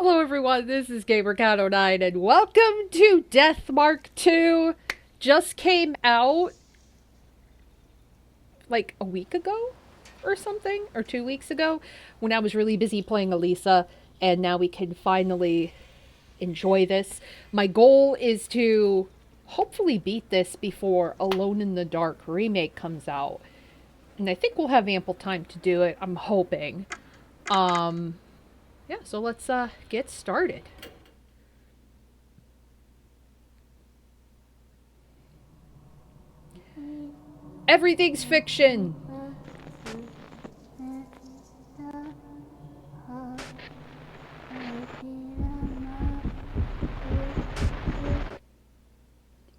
Hello everyone, this is GamerCat09 and welcome to Deathmark 2. Just came out like a week ago or something, or 2 weeks ago, when I was really busy playing Elisa, and now we can finally enjoy this. My goal is to hopefully beat this before Alone in the Dark remake comes out. And I think we'll have ample time to do it, I'm hoping. Yeah, so let's get started. Everything's fiction.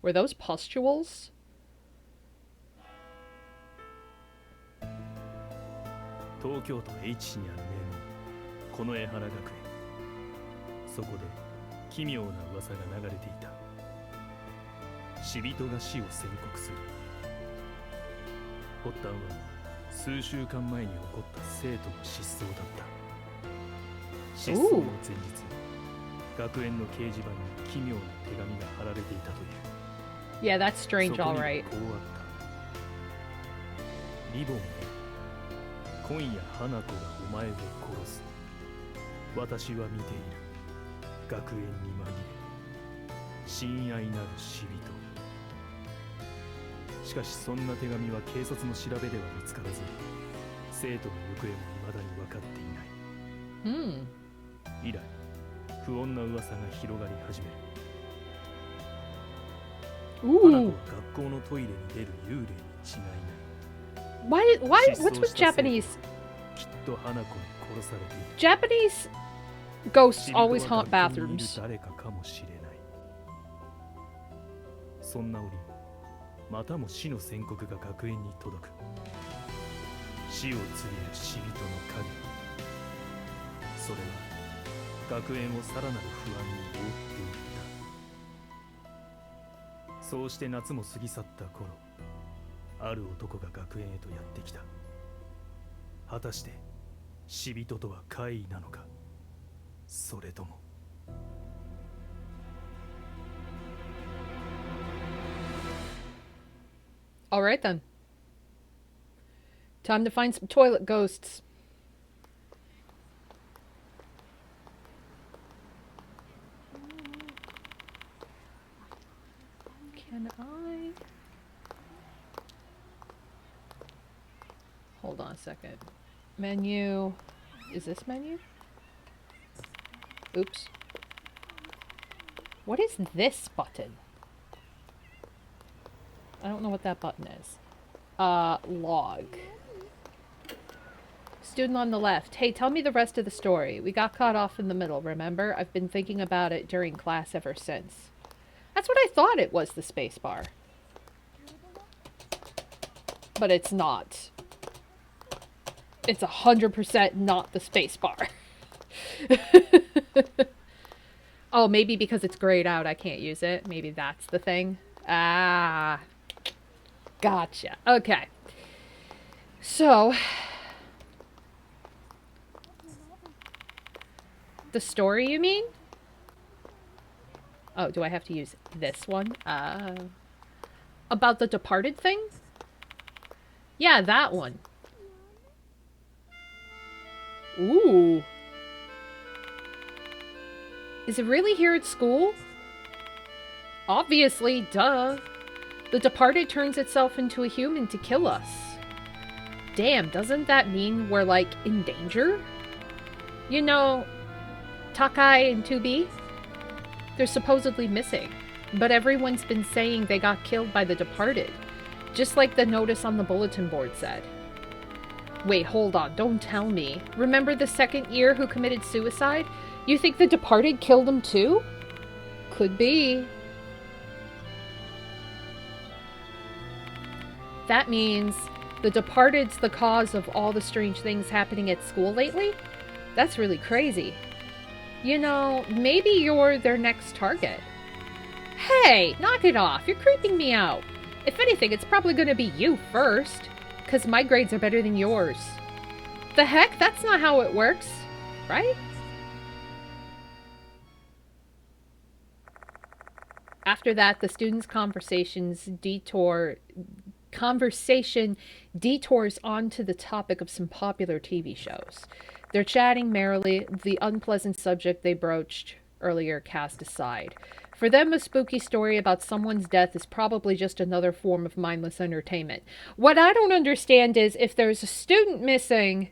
Were those pustules? 東京都 H 市にある名門この江原学園。そこで奇妙な噂が流れていた。死人が死を宣告する。発端は数週間前に起こった生徒の失踪だった。失踪の前日、学園の掲示板に奇妙な手紙が貼られていたという。Yeah, that's strange, all right. こうあった。リボンへ。今夜花子がお前を殺す。私は見ている。学園に紛れ親愛なる死人。しかしそんな手紙は警察の調べでは見つからず、生徒の行方も未だに分かっていない。以来不穏な噂が広がり始める。花子は学校のトイレに出る幽霊に違いない。What's with Japanese? Japanese ghosts always haunt bathrooms. そんな折、またも死の宣告が学園に届く。死を告げる死人の影。それは学園をさらなる不安に覆っていった。そうして夏も過ぎ去った頃、ある男が学園へとやってきた。果たして死人とは怪異なのか、それとも。Alright then. Time to find some toilet ghosts. Can I... Hold on a second. Menu. Is this menu? Oops. What is this button? I don't know what that button is. Log. Student on the left. Hey, tell me the rest of the story. We got caught off in the middle, remember? I've been thinking about it during class ever since. That's what I thought it was, the space bar. But it's not. It's 100% not the space bar. Oh, maybe because it's grayed out I can't use it. Maybe that's the thing. Ah. Gotcha. Okay. So. The story, you mean? Oh, do I have to use this one? About the departed thing? Yeah, that one. Ooh. Is it really here at school? Obviously, duh. The departed turns itself into a human to kill us. Damn, doesn't that mean we're, like, in danger? You know, Takai and 2B? They're supposedly missing, but everyone's been saying they got killed by the departed, just like the notice on the bulletin board said. Wait, hold on, don't tell me. Remember the second year who committed suicide? You think the departed killed him too? Could be. That means the departed's the cause of all the strange things happening at school lately? That's really crazy. You know, maybe you're their next target. Hey, knock it off. You're creeping me out. If anything, it's probably gonna be you first. 'Cause my grades are better than yours. The heck? That's not how it works, right? After that, the students' conversation detours onto the topic of some popular TV shows. They're chatting merrily, the unpleasant subject they broached earlier cast aside. For them, a spooky story about someone's death is probably just another form of mindless entertainment. What I don't understand is if there's a student missing,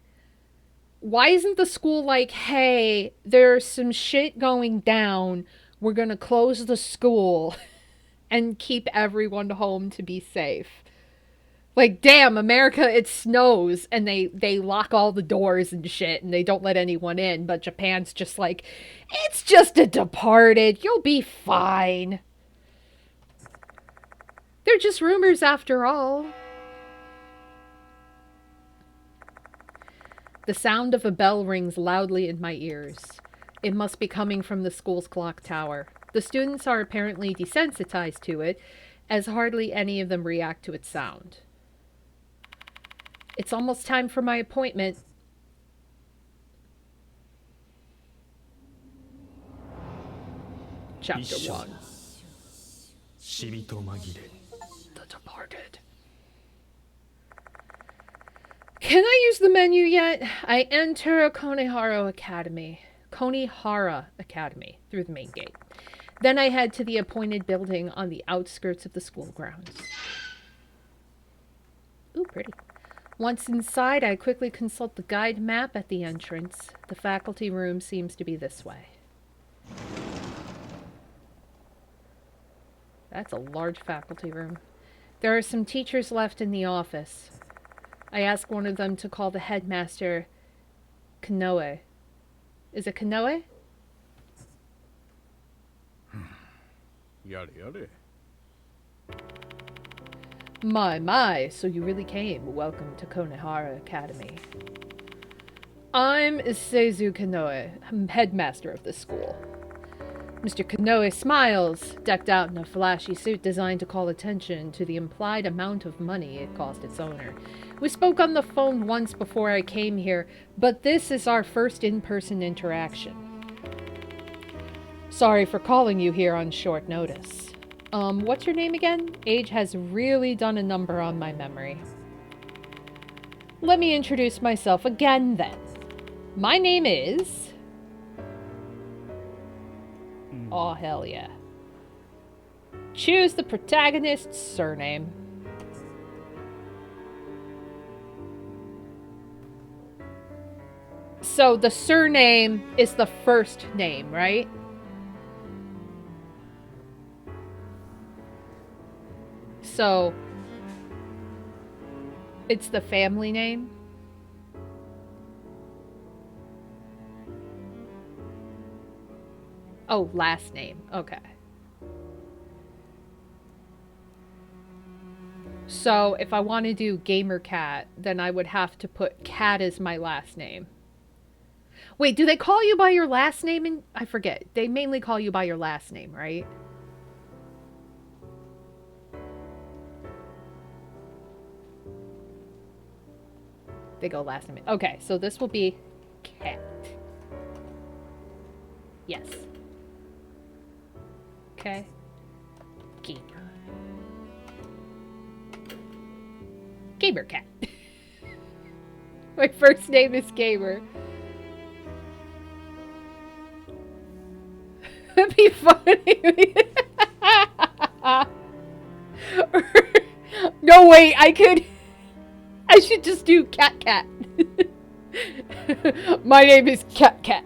why isn't the school like, hey, there's some shit going down, we're gonna close the school and keep everyone home to be safe? Like, damn, America, it snows, and they lock all the doors and shit, and they don't let anyone in, but Japan's just like, it's just a Departed, you'll be fine. They're just rumors after all. The sound of a bell rings loudly in my ears. It must be coming from the school's clock tower. The students are apparently desensitized to it, as hardly any of them react to its sound. It's almost time for my appointment. Chapter 1. The Departed. Can I use the menu yet? I enter Konihara Academy through the main gate. Then I head to the appointed building on the outskirts of the school grounds. Ooh, pretty. Once inside, I quickly consult the guide map at the entrance. The faculty room seems to be this way. That's a large faculty room. There are some teachers left in the office. I ask one of them to call the headmaster Kanoe. Is it Kanoe? Yare. My, so you really came. Welcome to Konihara Academy. I'm Seizu Kanoe. I'm headmaster of this school. Mr. Kanoe smiles, decked out in a flashy suit designed to call attention to the implied amount of money it cost its owner. We spoke on the phone once before I came here, but this is our first in-person interaction. Sorry for calling you here on short notice. What's your name again? Age has really done a number on my memory. Let me introduce myself again then. My name is... Oh, hell yeah. Choose the protagonist's surname. So the surname is the first name, right? So it's the family name. Oh, last name. Okay. So if I want to do Gamer Cat, then I would have to put Cat as my last name. Wait, do they call you by your last name? I forget. They mainly call you by your last name, right? They go last name. Okay, so this will be Cat. Yes. Okay. Gamer. Gamer Cat. My first name is Gamer. That'd be funny. No, wait, I should just do Cat. My name is Cat.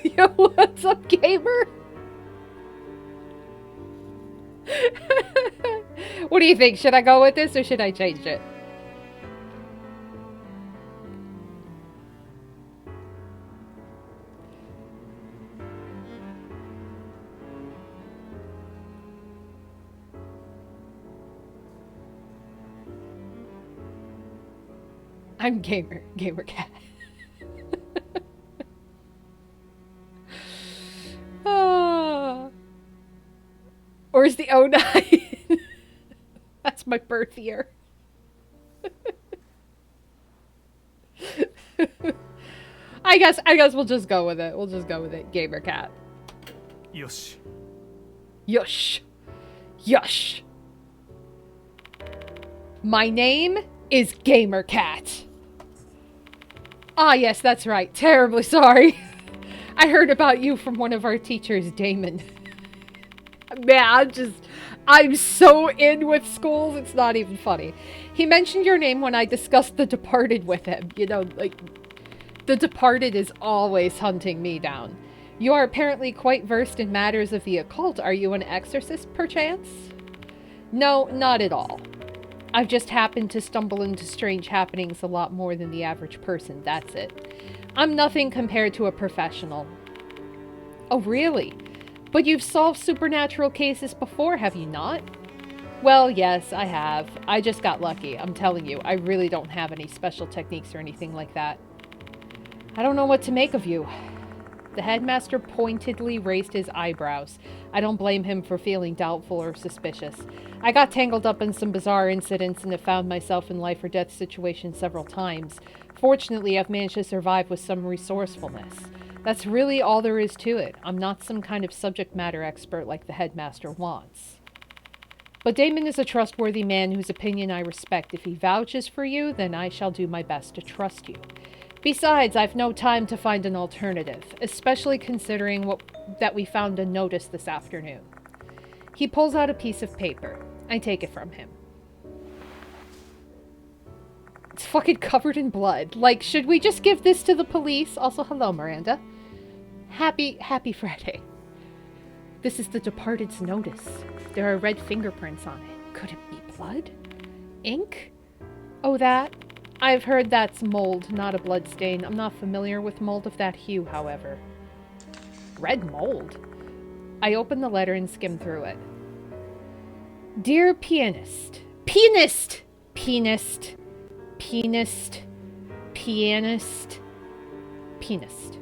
Yo, what's up, Gamer? What do you think? Should I go with this or should I change it? I'm Gamer Cat. Or is the 09? That's my birth year. I I guess we'll just go with it. We'll just go with it. Gamer cat. よし Yush. Yush. My name is Gamer Cat. Ah, yes, that's right. Terribly sorry. I heard about you from one of our teachers, Damon. Man, I'm so in with schools, it's not even funny. He mentioned your name when I discussed The Departed with him. You know, like, The Departed is always hunting me down. You are apparently quite versed in matters of the occult. Are you an exorcist, perchance? No, not at all. I've just happened to stumble into strange happenings a lot more than the average person, that's it. I'm nothing compared to a professional. Oh, really? But you've solved supernatural cases before, have you not? Well, yes, I have. I just got lucky, I'm telling you. I really don't have any special techniques or anything like that. I don't know what to make of you. The headmaster pointedly raised his eyebrows. I don't blame him for feeling doubtful or suspicious. I got tangled up in some bizarre incidents and have found myself in life or death situations several times. Fortunately, I've managed to survive with some resourcefulness. That's really all there is to it. I'm not some kind of subject matter expert like the headmaster wants. But Damon is a trustworthy man whose opinion I respect. If he vouches for you, then I shall do my best to trust you. Besides, I've no time to find an alternative, especially considering that we found a notice this afternoon. He pulls out a piece of paper. I take it from him. It's fucking covered in blood. Like, should we just give this to the police? Also, hello, Miranda. Happy Friday. This is the Departed's notice. There are red fingerprints on it. Could it be blood? Ink? Oh, that? I've heard that's mold, not a blood stain. I'm not familiar with mold of that hue, however. Red mold? I open the letter and skim through it. Dear pianist. Pianist! Pianist. Pianist. Pianist. Pianist.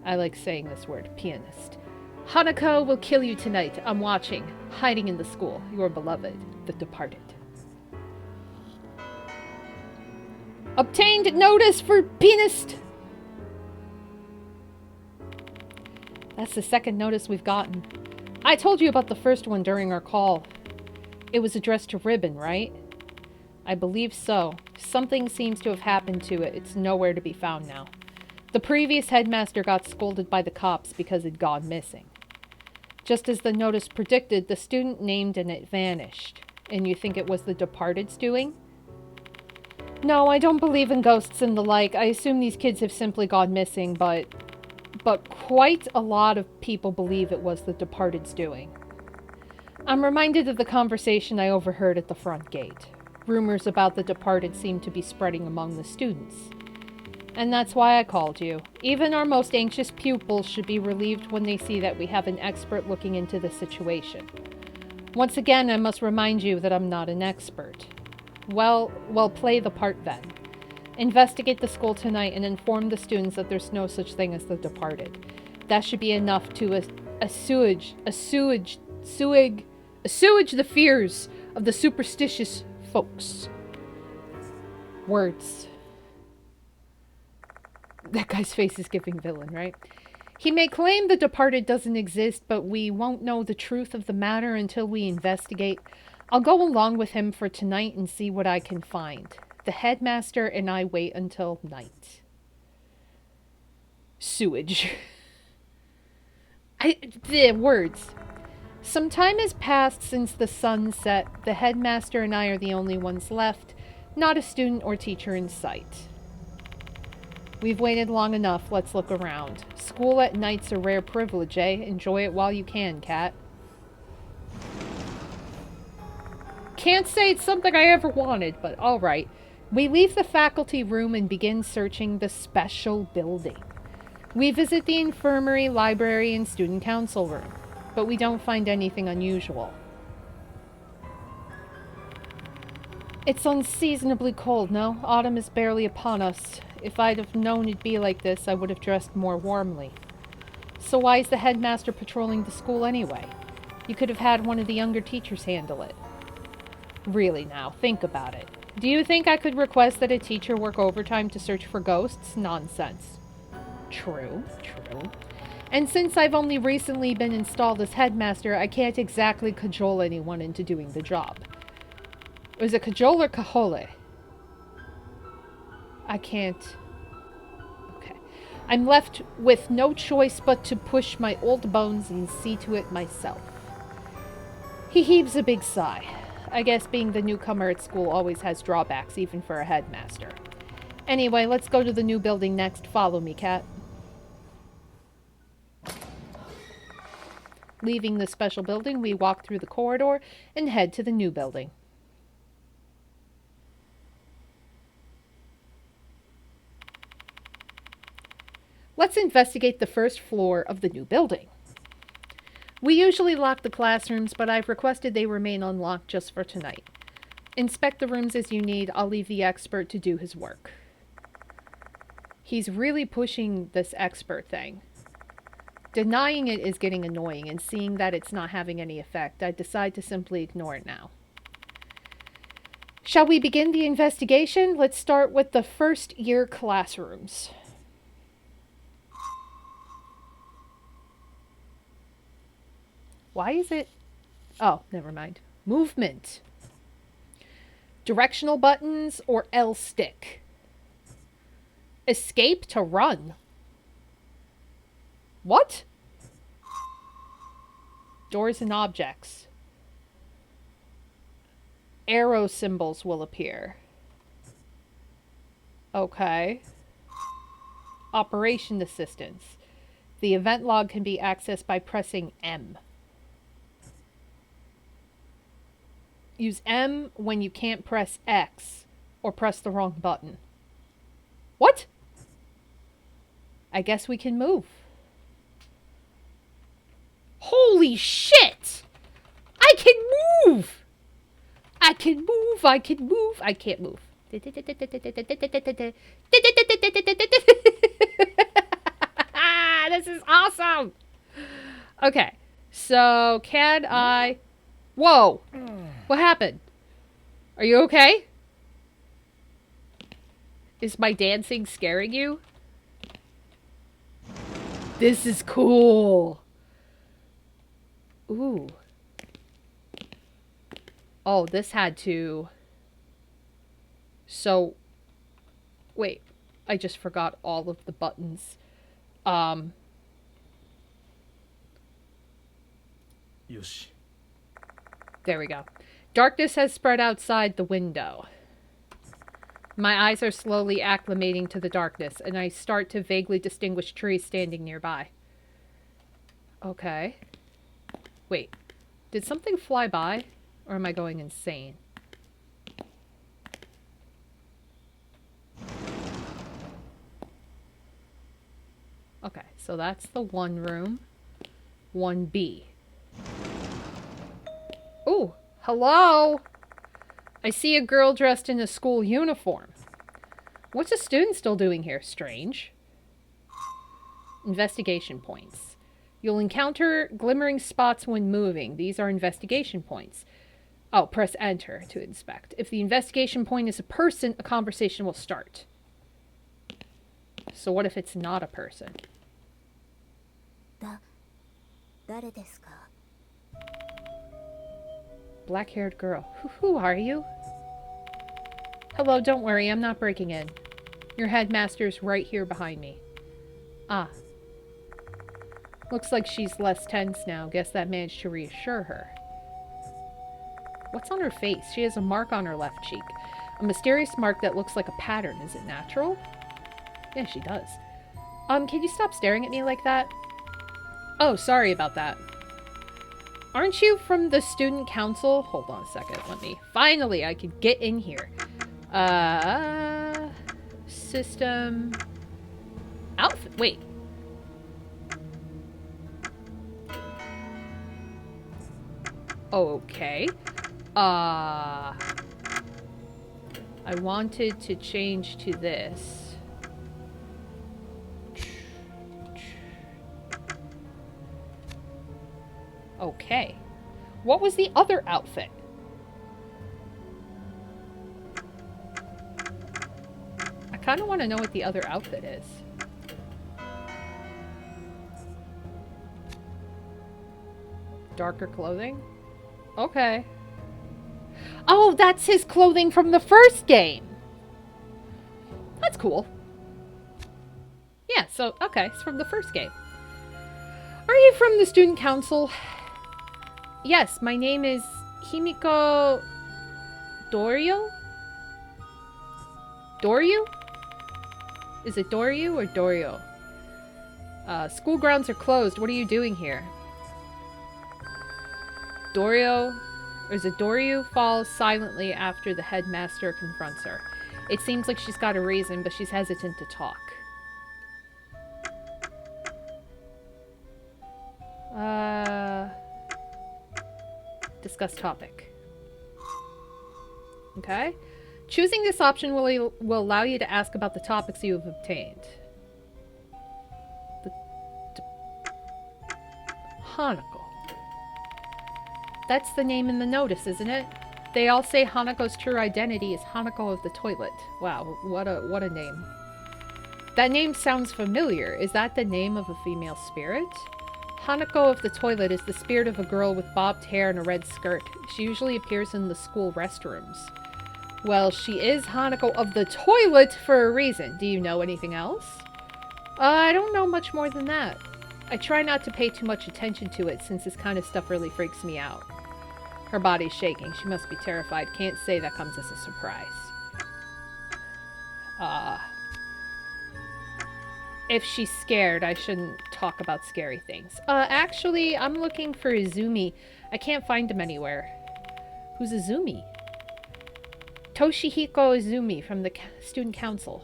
I like saying this word, pianist. Hanako will kill you tonight. I'm watching. Hiding in the school. Your beloved, the Departed. Obtained notice for pianist. That's the second notice we've gotten. I told you about the first one during our call. It was addressed to Ribbon, right? I believe so. Something seems to have happened to it. It's nowhere to be found now. The previous headmaster got scolded by the cops because it'd gone missing. Just as the notice predicted, the student named and it vanished. And you think it was the Departed's doing? No, I don't believe in ghosts and the like. I assume these kids have simply gone missing, but quite a lot of people believe it was the Departed's doing. I'm reminded of the conversation I overheard at the front gate. Rumors about the Departed seem to be spreading among the students. And that's why I called you. Even our most anxious pupils should be relieved when they see that we have an expert looking into the situation. Once again, I must remind you that I'm not an expert. Well, play the part then. Investigate the school tonight and inform the students that there's no such thing as the Departed. That should be enough to assuage the fears of the superstitious folks. Words. That guy's face is giving villain, right? He may claim the Departed doesn't exist, but we won't know the truth of the matter until we investigate. I'll go along with him for tonight and see what I can find. The headmaster and I wait until night. Sewage. The words. Some time has passed since the sun set. The headmaster and I are the only ones left. Not a student or teacher in sight. We've waited long enough. Let's look around. School at night's a rare privilege, eh? Enjoy it while you can, Cat. Can't say it's something I ever wanted, but alright. We leave the faculty room and begin searching the special building. We visit the infirmary, library, and student council room, but we don't find anything unusual. It's unseasonably cold, no? Autumn is barely upon us. If I'd have known it'd be like this, I would have dressed more warmly. So why is the headmaster patrolling the school anyway? You could have had one of the younger teachers handle it. Really now, think about it. Do you think I could request that a teacher work overtime to search for ghosts? Nonsense. True, true. And since I've only recently been installed as headmaster, I can't exactly cajole anyone into doing the job. Is it cajole or cajole? I can't... Okay. I'm left with no choice but to push my old bones and see to it myself. He heaves a big sigh. I guess being the newcomer at school always has drawbacks, even for a headmaster. Anyway, let's go to the new building next. Follow me, Cat. Leaving the special building, we walk through the corridor and head to the new building. Let's investigate the first floor of the new building. We usually lock the classrooms, but I've requested they remain unlocked just for tonight. Inspect the rooms as you need. I'll leave the expert to do his work. He's really pushing this expert thing. Denying it is getting annoying, and seeing that it's not having any effect, I decide to simply ignore it now. Shall we begin the investigation? Let's start with the first year classrooms. Why is it... Oh, never mind. Movement. Directional buttons or L stick. Escape to run. What? Doors and objects. Arrow symbols will appear. Okay. Operation assistance. The event log can be accessed by pressing M. Use M when you can't press X or press the wrong button. What? I guess we can move. Holy shit! I can move! I can move, I can move, I can't move. This is awesome! Okay, so can I... Whoa! What happened? Are you okay? Is my dancing scaring you? This is cool. Ooh. Oh, this had to... So... Wait. I just forgot all of the buttons. Yoshi. There we go. Darkness has spread outside the window. My eyes are slowly acclimating to the darkness, and I start to vaguely distinguish trees standing nearby. Okay. Wait. Did something fly by? Or am I going insane? Okay, so that's the one room. 1B. Ooh, hello! I see a girl dressed in a school uniform. What's a student still doing here? Strange. Investigation points. You'll encounter glimmering spots when moving. These are investigation points. Oh, press enter to inspect. If the investigation point is a person, a conversation will start. So what if it's not a person? Black-haired girl. Who are you? Hello, don't worry, I'm not breaking in. Your headmaster's right here behind me. Ah. Looks like she's less tense now. Guess that managed to reassure her. What's on her face? She has a mark on her left cheek. A mysterious mark that looks like a pattern. Is it natural? Yeah, she does. Can you stop staring at me like that? Oh, sorry about that. Aren't you from the student council? Hold on a second. Let me... Finally, I could get in here. System... Outfit... Wait. Okay. I wanted to change to this. Okay. What was the other outfit? I kind of want to know what the other outfit is. Darker clothing? Okay. Oh, that's his clothing from the first game! That's cool. Yeah, so, okay, it's from the first game. Are you from the student council? Yes, my name is Himiko Doryu? Doryu? Is it Doryu or Doryo? School grounds are closed. What are you doing here? Doryo, or is it Doryu, falls silently after the headmaster confronts her. It seems like she's got a reason, but she's hesitant to talk. Discuss topic. Okay. Choosing this option will allow you to ask about the topics you have obtained. Hanako. That's the name in the notice, isn't it? They all say Hanako's true identity is Hanako of the Toilet. Wow, what a name. That name sounds familiar. Is that the name of a female spirit? Hanako of the Toilet is the spirit of a girl with bobbed hair and a red skirt. She usually appears in the school restrooms. Well, she is Hanako of the Toilet for a reason. Do you know anything else? I don't know much more than that. I try not to pay too much attention to it since this kind of stuff really freaks me out. Her body's shaking. She must be terrified. Can't say that comes as a surprise. If she's scared, I shouldn't talk about scary things. Actually, I'm looking for Izumi. I can't find him anywhere. Who's Izumi? Toshihiko Izumi from the student council.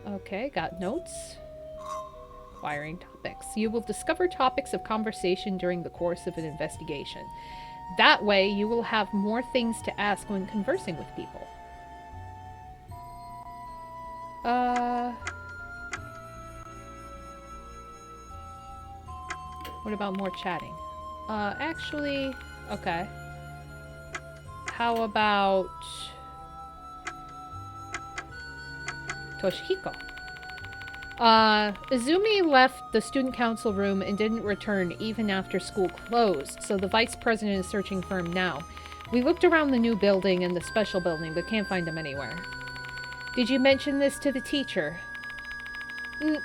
Okay, got notes. Acquiring topics. You will discover topics of conversation during the course of an investigation. That way, you will have more things to ask when conversing with people. What about more chatting? Actually, okay. How about Toshihiko? Izumi left the student council room and didn't return even after school closed, so the vice president is searching for him now. We looked around the new building and the special building, but can't find him anywhere. Did you mention this to the teacher?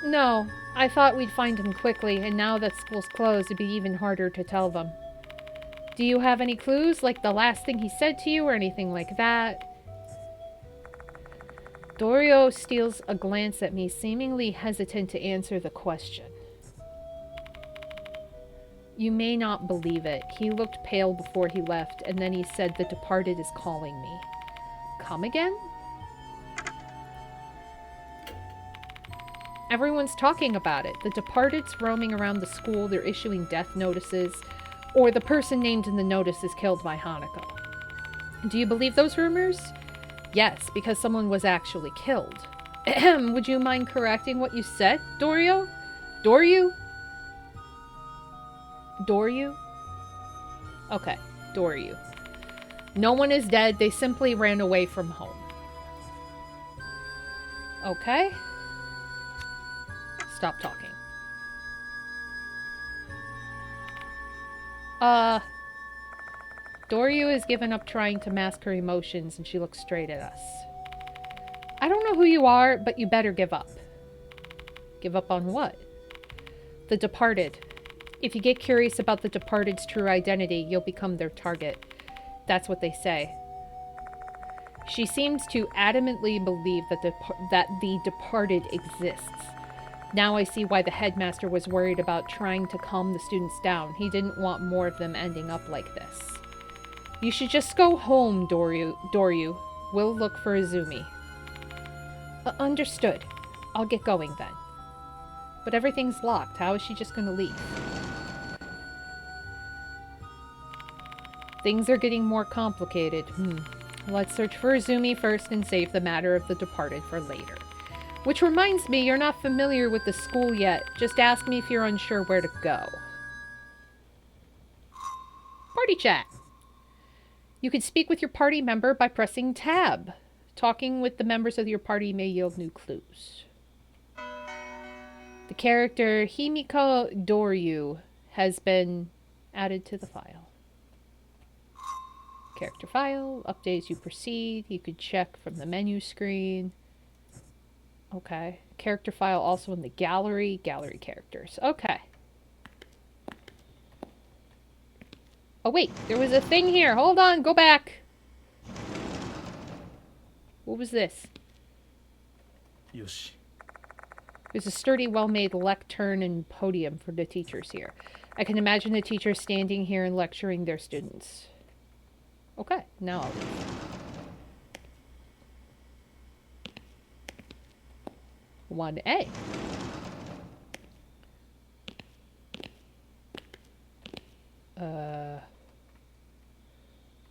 No. I thought we'd find him quickly, and now that school's closed, it'd be even harder to tell them. Do you have any clues, like the last thing he said to you or anything like that? Doryo steals a glance at me, seemingly hesitant to answer the question. You may not believe it. He looked pale before he left, and then he said, "The departed is calling me." Come again? Everyone's talking about it. The departed's roaming around the school, they're issuing death notices, or the person named in the notice is killed by Hanako. Do you believe those rumors? Yes, because someone was actually killed. Would you mind correcting what you said, Doryo? Doryu? Doryu? Okay, Doryu. No one is dead, they simply ran away from home. Okay. Stop talking. Doryu has given up trying to mask her emotions and she looks straight at us. I don't know who you are, but you better give up. Give up on what? The departed. If you get curious about the departed's true identity, you'll become their target. That's what they say. She seems to adamantly believe that the departed exists. Now I see why the headmaster was worried about trying to calm the students down. He didn't want more of them ending up like this. You should just go home, Doryu. We'll look for Izumi. Understood. I'll get going then. But everything's locked. How is she just going to leave? Things are getting more complicated. Let's search for Izumi first and save the matter of the departed for later. Which reminds me, you're not familiar with the school yet. Just ask me if you're unsure where to go. Party chat. You can speak with your party member by pressing tab. Talking with the members of your party may yield new clues. The character Himiko Doryu has been added to the file. Character file, update as you proceed. You could check from the menu screen. Okay. Character file also in the gallery. Gallery characters. Okay. Oh wait, there was a thing here. Hold on, go back. What was this? Yoshi. There's a sturdy, well-made lectern and podium for the teachers here. I can imagine the teachers standing here and lecturing their students. Okay, now I'll leave. 1A.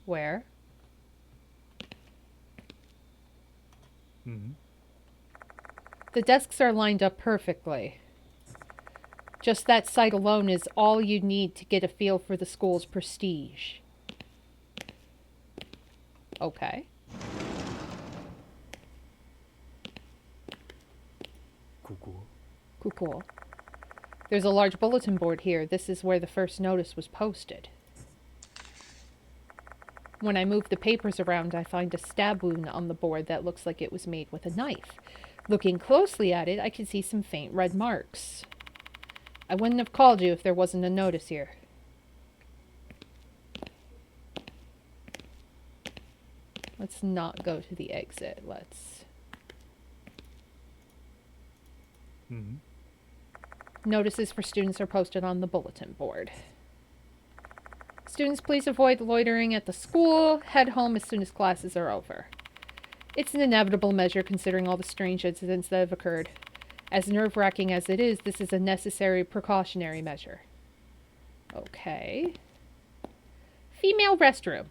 Where? Mm-hmm. The desks are lined up perfectly. Just that sight alone is all you need to get a feel for the school's prestige. Okay. Cool. There's a large bulletin board here. This is where the first notice was posted. When I move the papers around, I find a stab wound on the board that looks like it was made with a knife. Looking closely at it, I can see some faint red marks. I wouldn't have called you if there wasn't a notice here. Let's not go to the exit. Let's... Mm-hmm. Notices for students are posted on the bulletin board. Students, please avoid loitering at the school. Head home as soon as classes are over. It's an inevitable measure considering all the strange incidents that have occurred. As nerve-wracking as it is, this is a necessary precautionary measure. Okay. Female restroom.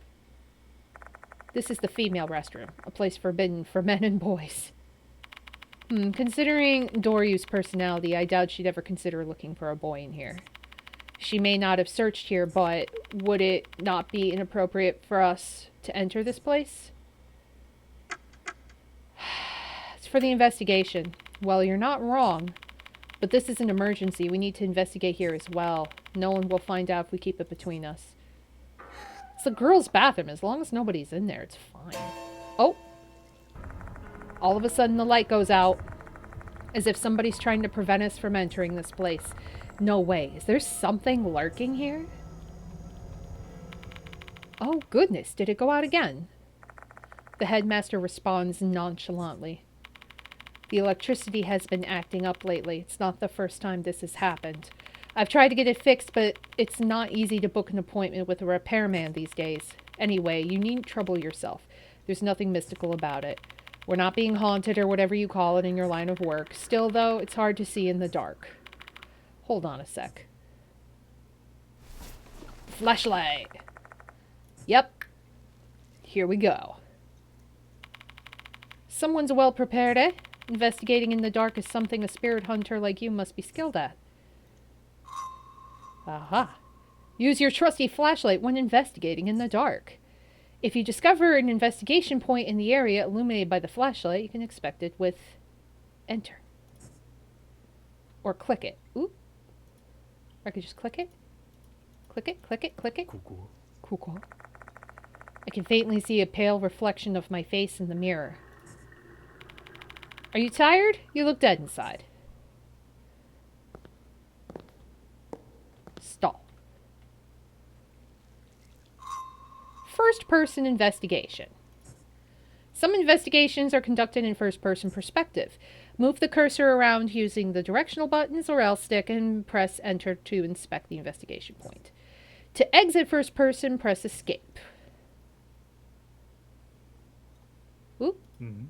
This is the female restroom, a place forbidden for men and boys. Considering Doryu's personality, I doubt she'd ever consider looking for a boy in here. She may not have searched here, but would it not be inappropriate for us to enter this place? It's for the investigation. Well, you're not wrong, but this is an emergency. We need to investigate here as well. No one will find out if we keep it between us. It's a girl's bathroom. As long as nobody's in there, it's fine. Oh! All of a sudden the light goes out, as if somebody's trying to prevent us from entering this place. No way. Is there something lurking here? Oh goodness, did it go out again? The headmaster responds nonchalantly. The electricity has been acting up lately. It's not the first time this has happened. I've tried to get it fixed, but it's not easy to book an appointment with a repairman these days. Anyway, you needn't trouble yourself. There's nothing mystical about it. We're not being haunted or whatever you call it in your line of work. Still, though, it's hard to see in the dark. Hold on a sec. Flashlight. Yep. Here we go. Someone's well prepared, eh? Investigating in the dark is something a spirit hunter like you must be skilled at. Aha. Use your trusty flashlight when investigating in the dark. If you discover an investigation point in the area illuminated by the flashlight, you can inspect it with enter. Or click it. Ooh. Or I could just click it. Click it, click it, click it. Cool. I can faintly see a pale reflection of my face in the mirror. Are you tired? You look dead inside. Stall. First-person investigation. Some investigations are conducted in first-person perspective. Move the cursor around using the directional buttons or else stick and press enter to inspect the investigation point. To exit first person, press escape. Ooh. Mm-hmm.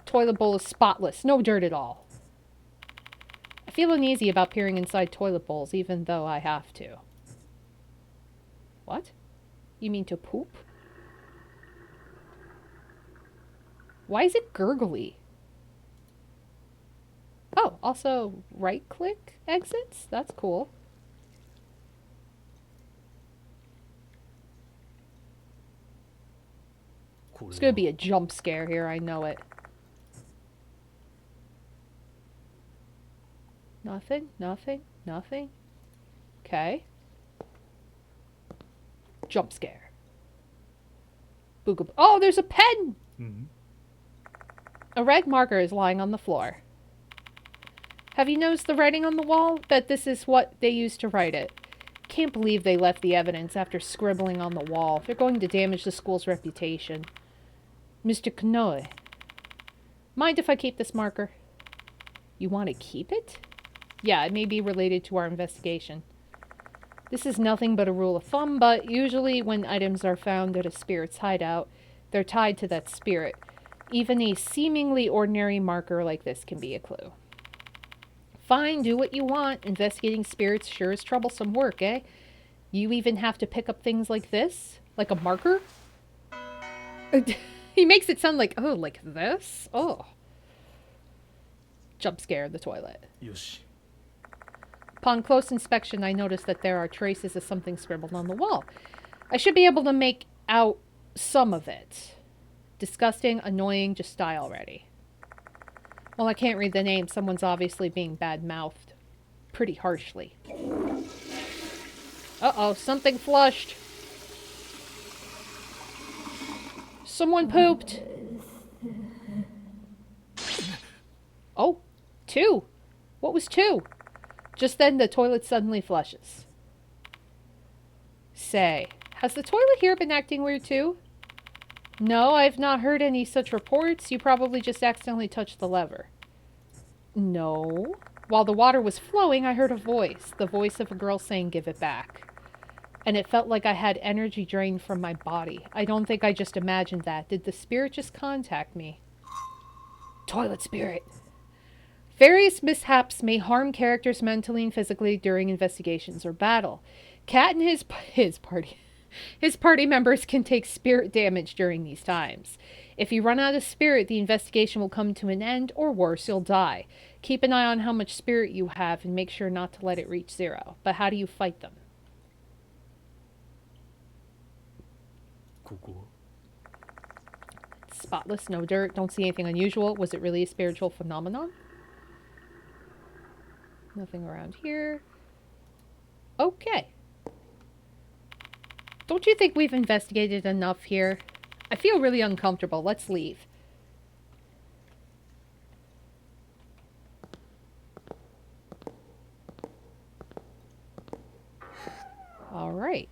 Toilet bowl is spotless, no dirt at all. I feel uneasy about peering inside toilet bowls even though I have to. What? You mean to poop? Why is it gurgly? Oh, also right-click exits? That's cool. There's gonna be a jump scare here, I know it. Nothing, nothing, nothing. Okay. Jump scare. Boogab. Oh, there's a pen! うん A red marker is lying on the floor. Have you noticed the writing on the wall? Bet this is what they used to write it. Can't believe they left the evidence after scribbling on the wall. They're going to damage the school's reputation. Mr. Konoe, mind if I keep this marker? You want to keep it? Yeah, it may be related to our investigation. This is nothing but a rule of thumb, but usually when items are found at a spirit's hideout, they're tied to that spirit. Even a seemingly ordinary marker like this can be a clue. Fine, do what you want. Investigating spirits sure is troublesome work, eh? You even have to pick up things like this? Like a marker? He makes it sound like, oh, like this? Oh. Jump scare in the toilet. よし Upon close inspection, I noticed that there are traces of something scribbled on the wall. I should be able to make out some of it. Disgusting, annoying, just die already. Well, I can't read the name. Someone's obviously being bad-mouthed. Pretty harshly. Uh-oh, something flushed. Someone pooped. Oh, 2. What was 2? Just then, the toilet suddenly flushes. Say, has the toilet here been acting weird too? No, I've not heard any such reports. You probably just accidentally touched the lever. No. While the water was flowing, I heard a voice. The voice of a girl saying, give it back. And it felt like I had energy drained from my body. I don't think I just imagined that. Did the spirit just contact me? Toilet spirit. Various mishaps may harm characters mentally and physically during investigations or battle. Cat and his party members can take spirit damage during these times. If you run out of spirit, the investigation will come to an end, or worse, you'll die. Keep an eye on how much spirit you have and make sure not to let it reach 0. But how do you fight them? ここ Spotless, no dirt, don't see anything unusual. Was it really a spiritual phenomenon? Nothing around here. Okay. Don't you think we've investigated enough here? I feel really uncomfortable. Let's leave. All right.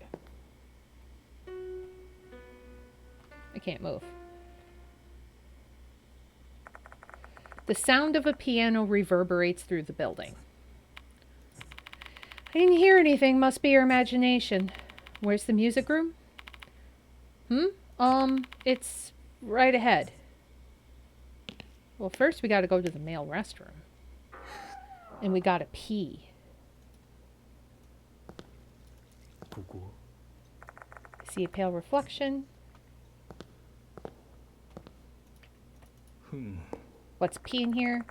I can't move. The sound of a piano reverberates through the building. I didn't hear anything. Must be your imagination. Where's the music room? It's right ahead. Well, first we gotta go to the male restroom. And we gotta pee. ここ I see a pale reflection. ふん What's pee in here?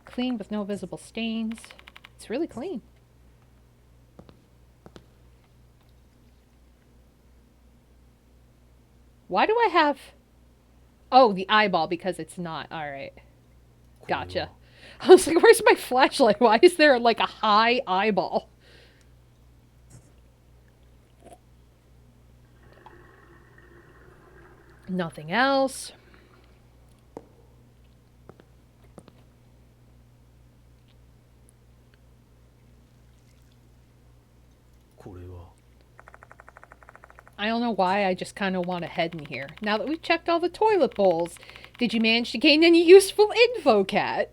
Clean with no visible stains. It's really clean. Why do I have... Oh, the eyeball, because it's not. Alright. Gotcha. I was like, where's my flashlight? Why is there, like, a high eyeball? Nothing else. I don't know why, I just kind of want to head in here. Now that we've checked all the toilet bowls, did you manage to gain any useful info, Cat?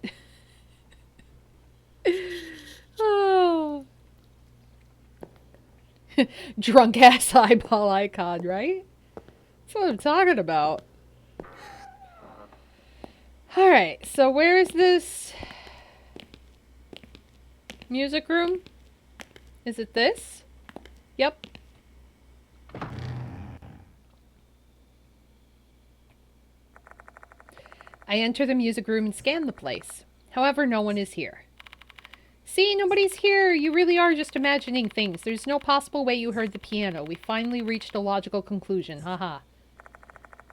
Oh. Drunk ass eyeball icon, right? That's what I'm talking about. Alright, so where is this music room? Is it this? Yep. I enter the music room and scan the place. However, no one is here. See, nobody's here. You really are just imagining things. There's no possible way you heard the piano. We finally reached a logical conclusion. Haha.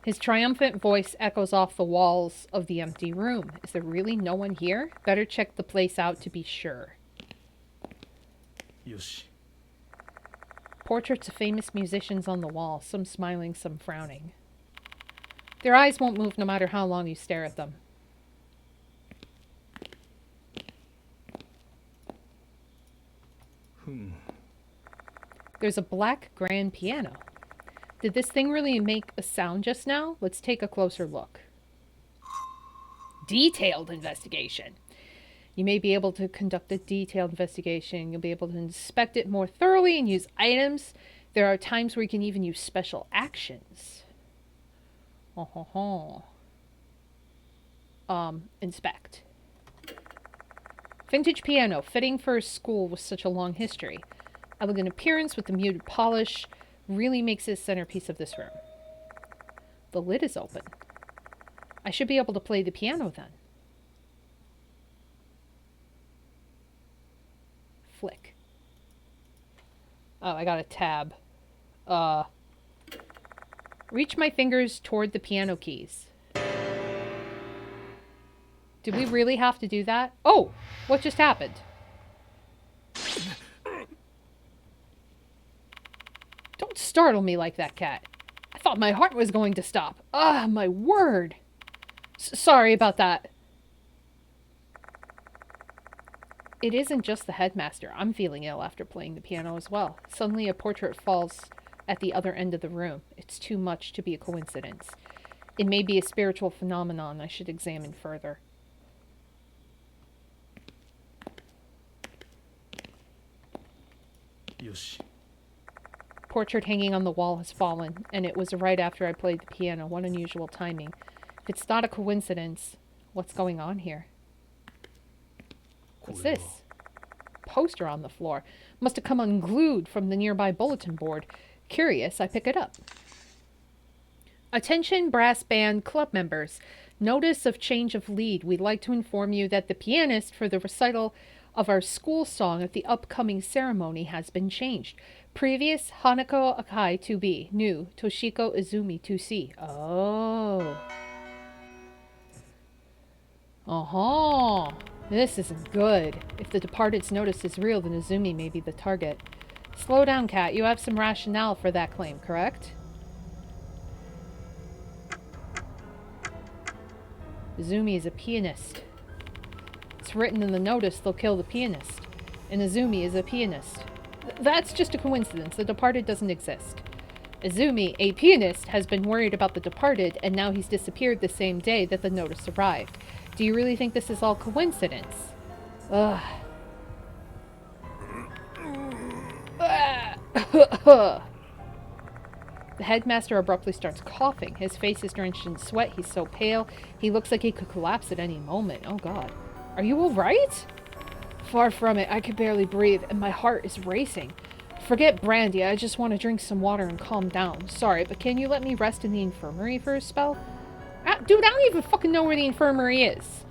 His triumphant voice echoes off the walls of the empty room. Is there really no one here? Better check the place out to be sure. よし Portraits of famous musicians on the wall, some smiling, some frowning. Their eyes won't move no matter how long you stare at them. There's a black grand piano. Did this thing really make a sound just now? Let's take a closer look. Detailed investigation. You may be able to conduct a detailed investigation. You'll be able to inspect it more thoroughly and use items. There are times where you can even use special actions. Inspect. Vintage piano, fitting for a school with such a long history. Elegant appearance with the muted polish really makes it a centerpiece of this room. The lid is open. I should be able to play the piano then. Flick. Oh, I got a tab. Reach my fingers toward the piano keys. Did we really have to do that? Oh, what just happened? Don't startle me like that, cat. I thought my heart was going to stop. Ah, my word. Sorry about that. It isn't just the headmaster. I'm feeling ill after playing the piano as well. Suddenly a portrait falls at the other end of the room. It's too much to be a coincidence. It may be a spiritual phenomenon I should examine further. Yoshi. Portrait hanging on the wall has fallen, and it was right after I played the piano. What unusual timing. If it's not a coincidence, what's going on here? What's this? Poster on the floor. Must have come unglued from the nearby bulletin board. Curious, I pick it up. Attention brass band club members. Notice of change of lead. We'd like to inform you that the pianist for the recital of our school song at the upcoming ceremony has been changed. Previous Hanako Akai 2B. New Toshiko Izumi 2C. Oh. This isn't good. If the departed's notice is real, then Izumi may be the target. Slow down, Cat. You have some rationale for that claim, correct? Izumi is a pianist. It's written in the notice they'll kill the pianist. And Izumi is a pianist. That's just a coincidence. The departed doesn't exist. Izumi, a pianist, has been worried about the departed, and now he's disappeared the same day that the notice arrived. Do you really think this is all coincidence? Ugh. The headmaster abruptly starts coughing. His face is drenched in sweat. He's so pale. He looks like he could collapse at any moment. Oh God. Are you all right? Far from it. I could barely breathe, and my heart is racing. Forget brandy. I just want to drink some water and calm down. Sorry, but can you let me rest in the infirmary for a spell? Dude, I don't even fucking know where the infirmary is.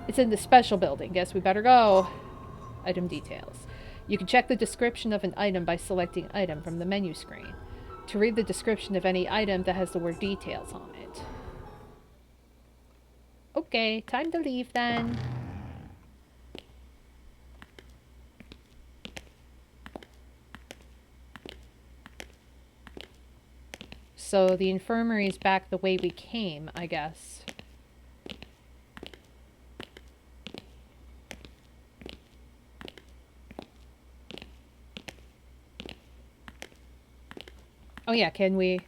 It's in the special building. Guess we better go. Item details. You can check the description of an item by selecting item from the menu screen. To read the description of any item that has the word details on it. Okay, time to leave then. So the infirmary is back the way we came, I guess. Oh yeah, can we...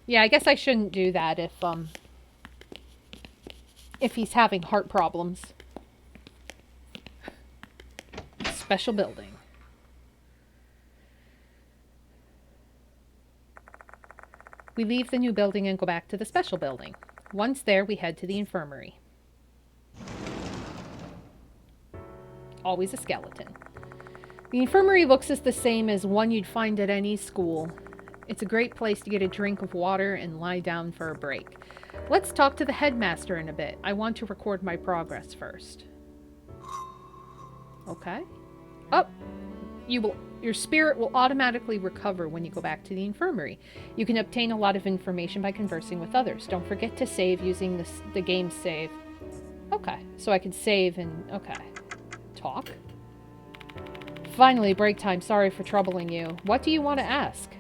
Yeah, I guess I shouldn't do that if he's having heart problems. Special building. We leave the new building and go back to the special building. Once there, we head to the infirmary. Always a skeleton. The infirmary looks the same as one you'd find at any school. It's a great place to get a drink of water and lie down for a break. Let's talk to the headmaster in a bit. I want to record my progress first. Okay. Up. Your spirit will automatically recover when you go back to the infirmary. You can obtain a lot of information by conversing with others. Don't forget to save using the game save. Okay, so I can save and... Okay. Talk. Finally, break time. Sorry for troubling you. What do you want to ask?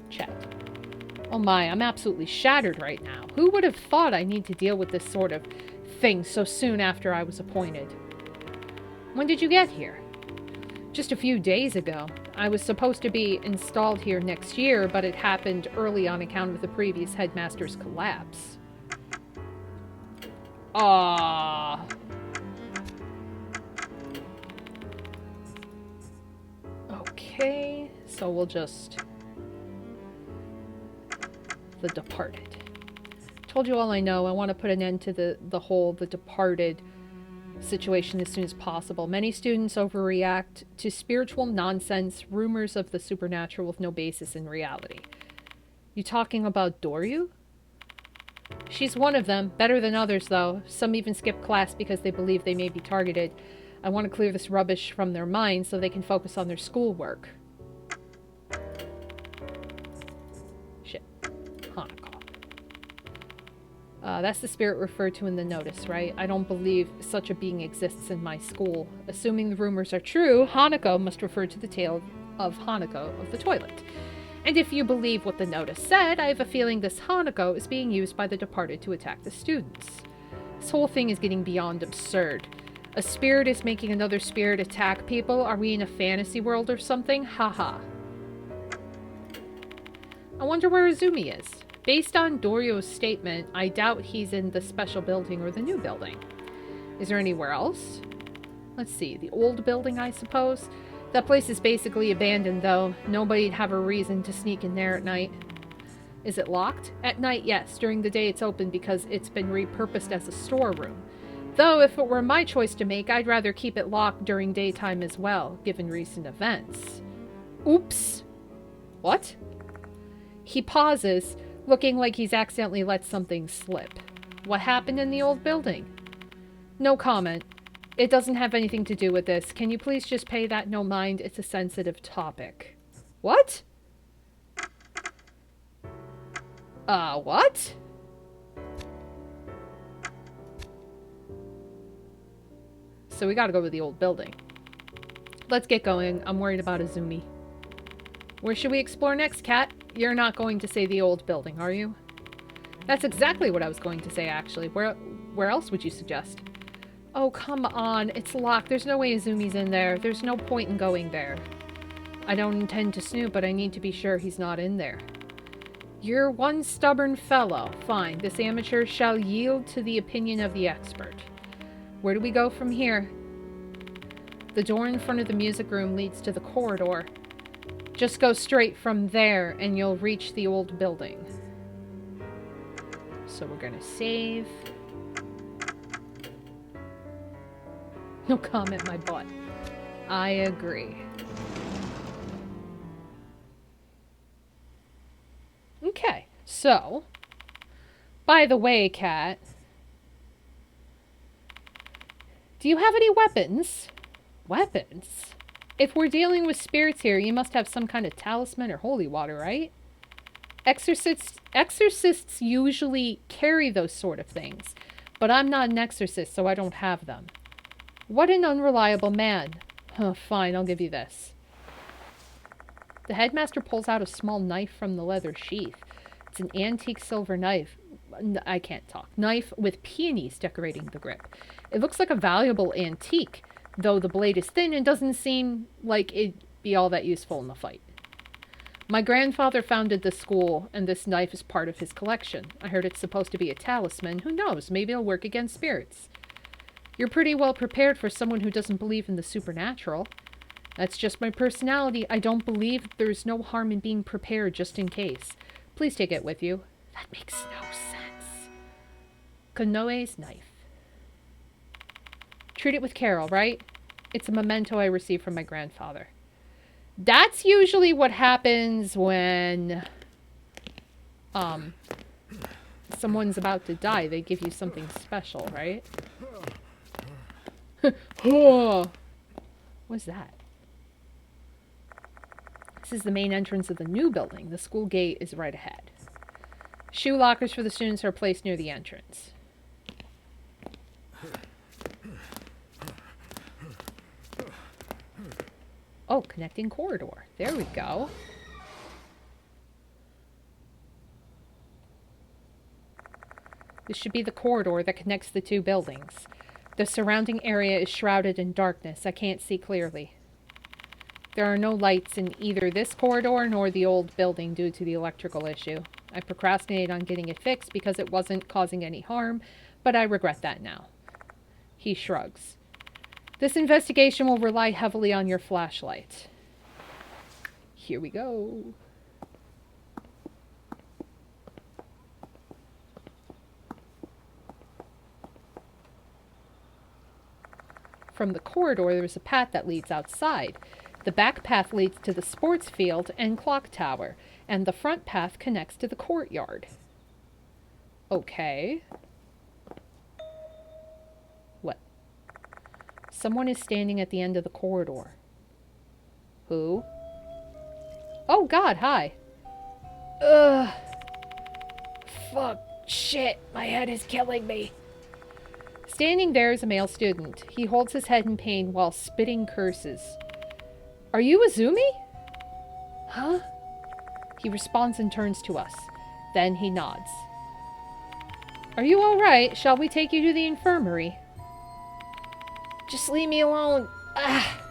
Chet. Oh my, I'm absolutely shattered right now. Who would have thought I need to deal with this sort of thing so soon after I was appointed? When did you get here? Just a few days ago. I was supposed to be installed here next year, but it happened early on account of the previous headmaster's collapse. Ah. Okay, so we'll just... The Departed. Told you all I know. I want to put an end to the whole The Departed situation as soon as possible. Many students overreact to spiritual nonsense, rumors of the supernatural with no basis in reality. You talking about Doryu? She's one of them. Better than others, though. Some even skip class because they believe they may be targeted. I want to clear this rubbish from their minds so they can focus on their schoolwork. Shit. Hanako. That's the spirit referred to in the notice, right? I don't believe such a being exists in my school. Assuming the rumors are true, Hanako must refer to the tale of Hanako of the toilet. And if you believe what the notice said, I have a feeling this Hanako is being used by the Departed to attack the students. This whole thing is getting beyond absurd. A spirit is making another spirit attack people? Are we in a fantasy world or something? Haha. I wonder where Izumi is. Based on Doryu's statement, I doubt he's in the special building or the new building. Is there anywhere else? Let's see, the old building, I suppose? That place is basically abandoned, though. Nobody'd have a reason to sneak in there at night. Is it locked? At night, yes. During the day, it's open because it's been repurposed as a storeroom. Though, if it were my choice to make, I'd rather keep it locked during daytime as well, given recent events. Oops. What? He pauses, looking like he's accidentally let something slip. What happened in the old building? No comment. It doesn't have anything to do with this. Can you please just pay that no mind? It's a sensitive topic. What? What? So we gotta go to the old building. Let's get going. I'm worried about Izumi. Where should we explore next, Kat? You're not going to say the old building, are you? That's exactly what I was going to say, actually. Where else would you suggest? Oh, come on. It's locked. There's no way Izumi's in there. There's no point in going there. I don't intend to snoop, but I need to be sure he's not in there. You're one stubborn fellow. Fine. This amateur shall yield to the opinion of the expert. Where do we go from here? The door in front of the music room leads to the corridor. Just go straight from there and you'll reach the old building. So we're gonna save. No comment, my butt. I agree. Okay, so, by the way, Kat, do you have any weapons? Weapons? If we're dealing with spirits here, you must have some kind of talisman or holy water, right? Exorcists usually carry those sort of things, but I'm not an exorcist, so I don't have them. What an unreliable man. Fine, I'll give you this. The headmaster pulls out a small knife from the leather sheath. It's an antique silver knife. I can't talk. Knife with peonies decorating the grip. It looks like a valuable antique, though the blade is thin and doesn't seem like it'd be all that useful in the fight. My grandfather founded this school, and this knife is part of his collection. I heard it's supposed to be a talisman. Who knows? Maybe it'll work against spirits. You're pretty well prepared for someone who doesn't believe in the supernatural. That's just my personality. I don't believe there's no harm in being prepared just in case. Please take it with you. That makes no sense. Konoe's knife. Treat it with Carol, right? It's a memento I received from my grandfather. That's usually what happens when someone's about to die. They give you something special, right? What's that? This is the main entrance of the new building. The school gate is right ahead. Shoe lockers for the students are placed near the entrance. Oh, connecting corridor. There we go. This should be the corridor that connects the two buildings. The surrounding area is shrouded in darkness. I can't see clearly. There are no lights in either this corridor nor the old building due to the electrical issue. I procrastinated on getting it fixed because it wasn't causing any harm, but I regret that now. He shrugs. This investigation will rely heavily on your flashlight. Here we go. From the corridor, there's a path that leads outside. The back path leads to the sports field and clock tower, and the front path connects to the courtyard. Okay. What? Someone is standing at the end of the corridor. Who? Oh God, hi. Ugh. Fuck. Shit. My head is killing me. Standing there is a male student. He holds his head in pain while spitting curses. Are you Izumi? Huh? He responds and turns to us. Then he nods. Are you alright? Shall we take you to the infirmary? Just leave me alone. Ah.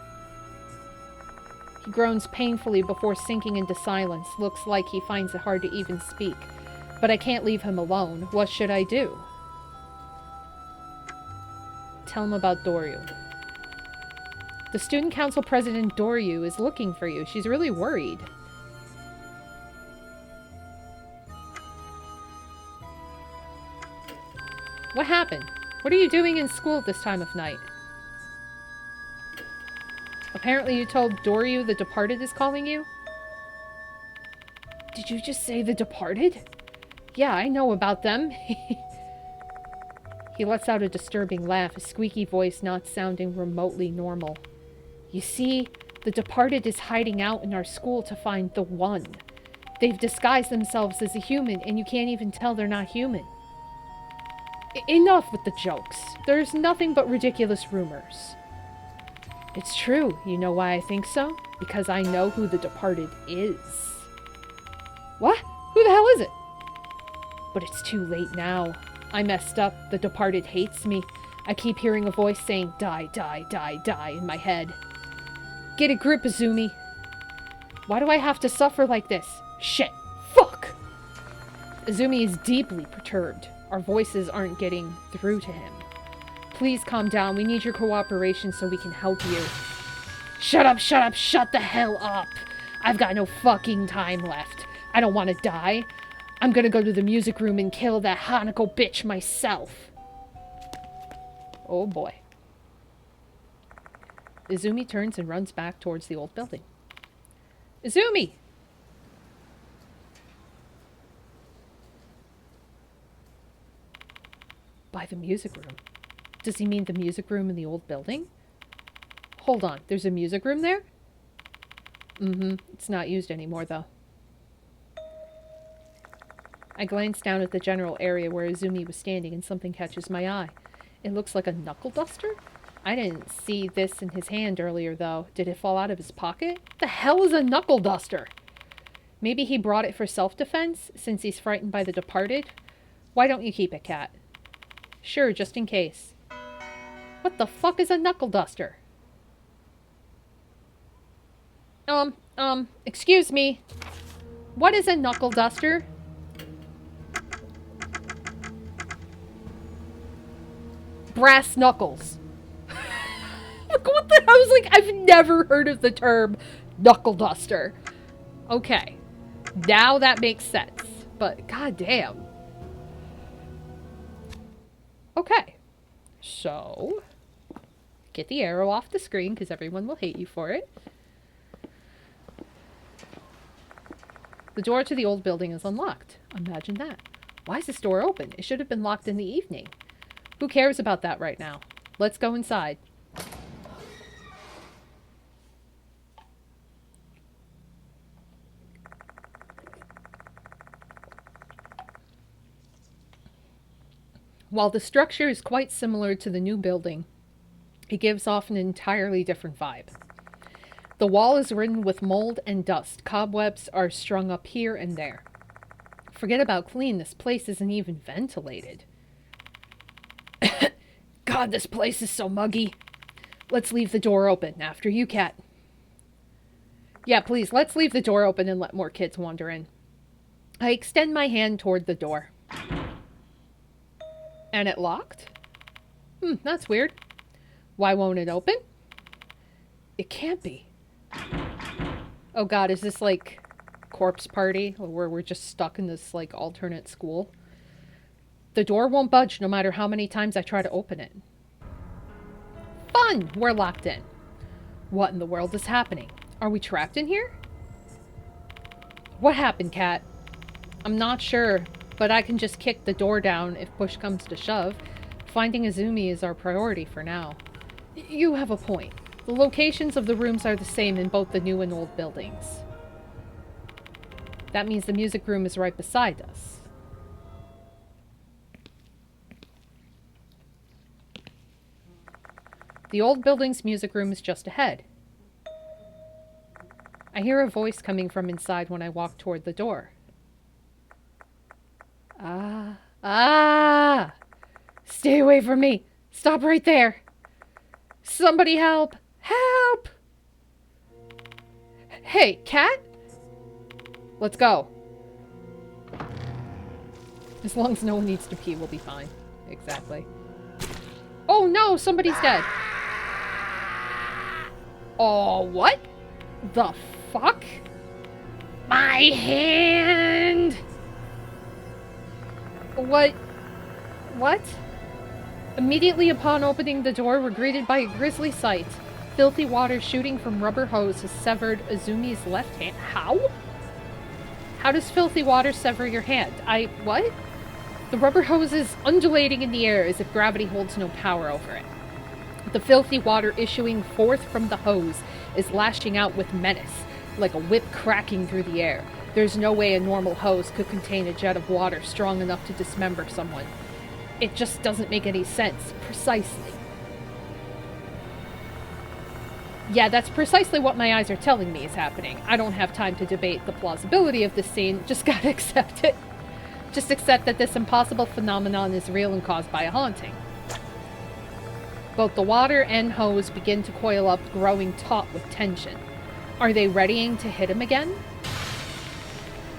He groans painfully before sinking into silence. Looks like he finds it hard to even speak. But I can't leave him alone. What should I do? Tell him about Doryu. The student council president Doryu is looking for you. She's really worried. What happened? What are you doing in school at this time of night? Apparently you told Doryu the Departed is calling you? Did you just say the Departed? Yeah, I know about them. He lets out a disturbing laugh, his squeaky voice not sounding remotely normal. You see, the Departed is hiding out in our school to find the One. They've disguised themselves as a human, and you can't even tell they're not human. Enough with the jokes. There's nothing but ridiculous rumors. It's true. You know why I think so? Because I know who the Departed is. What? Who the hell is it? But it's too late now. I messed up. The Departed hates me. I keep hearing a voice saying, die, die, die, die in my head. Get a grip, Izumi. Why do I have to suffer like this? Shit. Fuck! Izumi is deeply perturbed. Our voices aren't getting through to him. Please calm down. We need your cooperation so we can help you. Shut up, shut the hell up. I've got no fucking time left. I don't want to die. I'm gonna go to the music room and kill that Hanako bitch myself. Oh boy. Izumi turns and runs back towards the old building. Izumi! By the music room. Does he mean the music room in the old building? Hold on, there's a music room there? Mm-hmm, it's not used anymore though. I glance down at the general area where Izumi was standing and something catches my eye. It looks like a knuckle duster? I didn't see this in his hand earlier though. Did it fall out of his pocket? The hell is a knuckle duster? Maybe he brought it for self-defense since he's frightened by the Departed? Why don't you keep it, Cat? Sure, just in case. What the fuck is a knuckle duster? Excuse me. What is a knuckle duster? Brass knuckles. What the? I was like, I've never heard of the term knuckle duster. Okay. Now that makes sense. But goddamn. Okay. So, get the arrow off the screen because everyone will hate you for it. The door to the old building is unlocked. Imagine that. Why is this door open? It should have been locked in the evening. Who cares about that right now? Let's go inside. While the structure is quite similar to the new building, it gives off an entirely different vibe. The wall is ridden with mold and dust. Cobwebs are strung up here and there. Forget about clean. This place isn't even ventilated. God, this place is so muggy. Let's leave the door open. After you, Cat. Yeah, please, let's leave the door open and let more kids wander in. I extend my hand toward the door. And it locked? That's weird. Why won't it open? It can't be. Oh god, is this like Corpse Party? Where we're just stuck in this like alternate school? The door won't budge no matter how many times I try to open it. Fun! We're locked in. What in the world is happening? Are we trapped in here? What happened, Cat? I'm not sure, but I can just kick the door down if push comes to shove. Finding Izumi is our priority for now. You have a point. The locations of the rooms are the same in both the new and old buildings. That means the music room is right beside us. The old building's music room is just ahead. I hear a voice coming from inside when I walk toward the door. Ah! Stay away from me! Stop right there! Somebody help! Help! Hey, Cat? Let's go. As long as no one needs to pee, we'll be fine. Exactly. Oh no, somebody's dead. Oh, what the fuck? My hand! What? Immediately upon opening the door, we're greeted by a grisly sight. Filthy water shooting from rubber hose has severed Izumi's left hand. How? How does filthy water sever your hand? What? The rubber hose is undulating in the air as if gravity holds no power over it. The filthy water issuing forth from the hose is lashing out with menace, like a whip cracking through the air. There's no way a normal hose could contain a jet of water strong enough to dismember someone. It just doesn't make any sense. Precisely. Yeah, that's precisely what my eyes are telling me is happening. I don't have time to debate the plausibility of this scene. Just gotta accept it. Just accept that this impossible phenomenon is real and caused by a haunting. Both the water and hose begin to coil up, growing taut with tension. Are they readying to hit him again?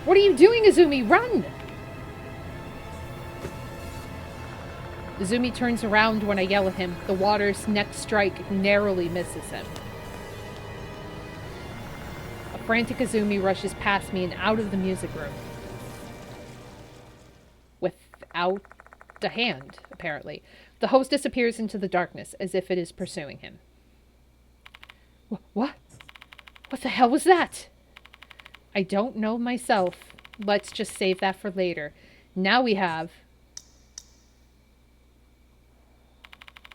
What are you doing, Izumi? Run! Izumi turns around when I yell at him. The water's next strike narrowly misses him. A frantic Izumi rushes past me and out of the music room. Without a hand, apparently. The hose disappears into the darkness, as if it is pursuing him. What? What the hell was that? I don't know myself. Let's just save that for later. Now we have...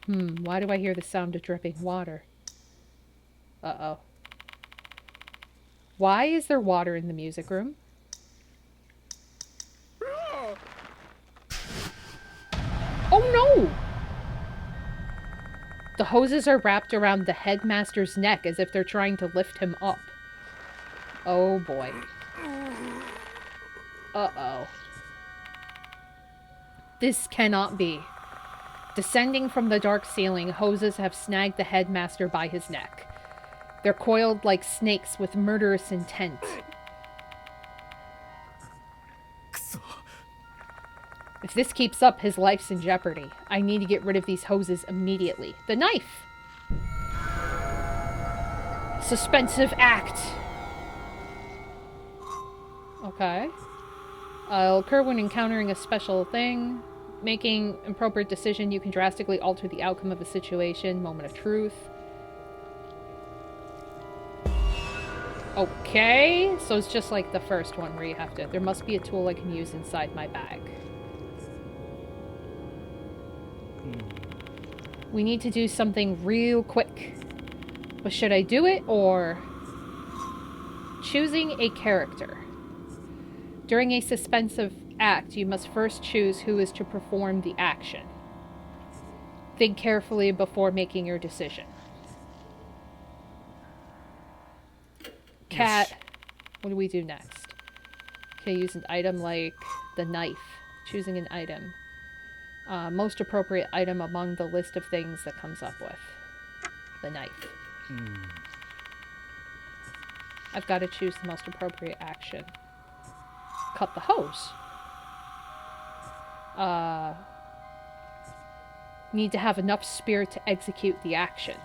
why do I hear the sound of dripping water? Uh-oh. Why is there water in the music room? Oh no! The hoses are wrapped around the headmaster's neck as if they're trying to lift him up. Oh boy. Uh-oh. This cannot be. Descending from the dark ceiling, hoses have snagged the headmaster by his neck. They're coiled like snakes with murderous intent. If this keeps up, his life's in jeopardy. I need to get rid of these hoses immediately. The knife! Suspensive act. Okay. It'll occur when encountering a special thing. Making an appropriate decision, you can drastically alter the outcome of a situation. Moment of truth. Okay, so it's just like the first one where you have to... There must be a tool I can use inside my bag. We need to do something real quick. But should I do it or... Choosing a character. During a suspensive act, you must first choose who is to perform the action. Think carefully before making your decision. cat. What do we do next? Okay, use an item like the knife. Choosing an item. Most appropriate item among the list of things that comes up with. The knife. I've got to choose the most appropriate action. Cut the hose. Need to have enough spirit to execute the action.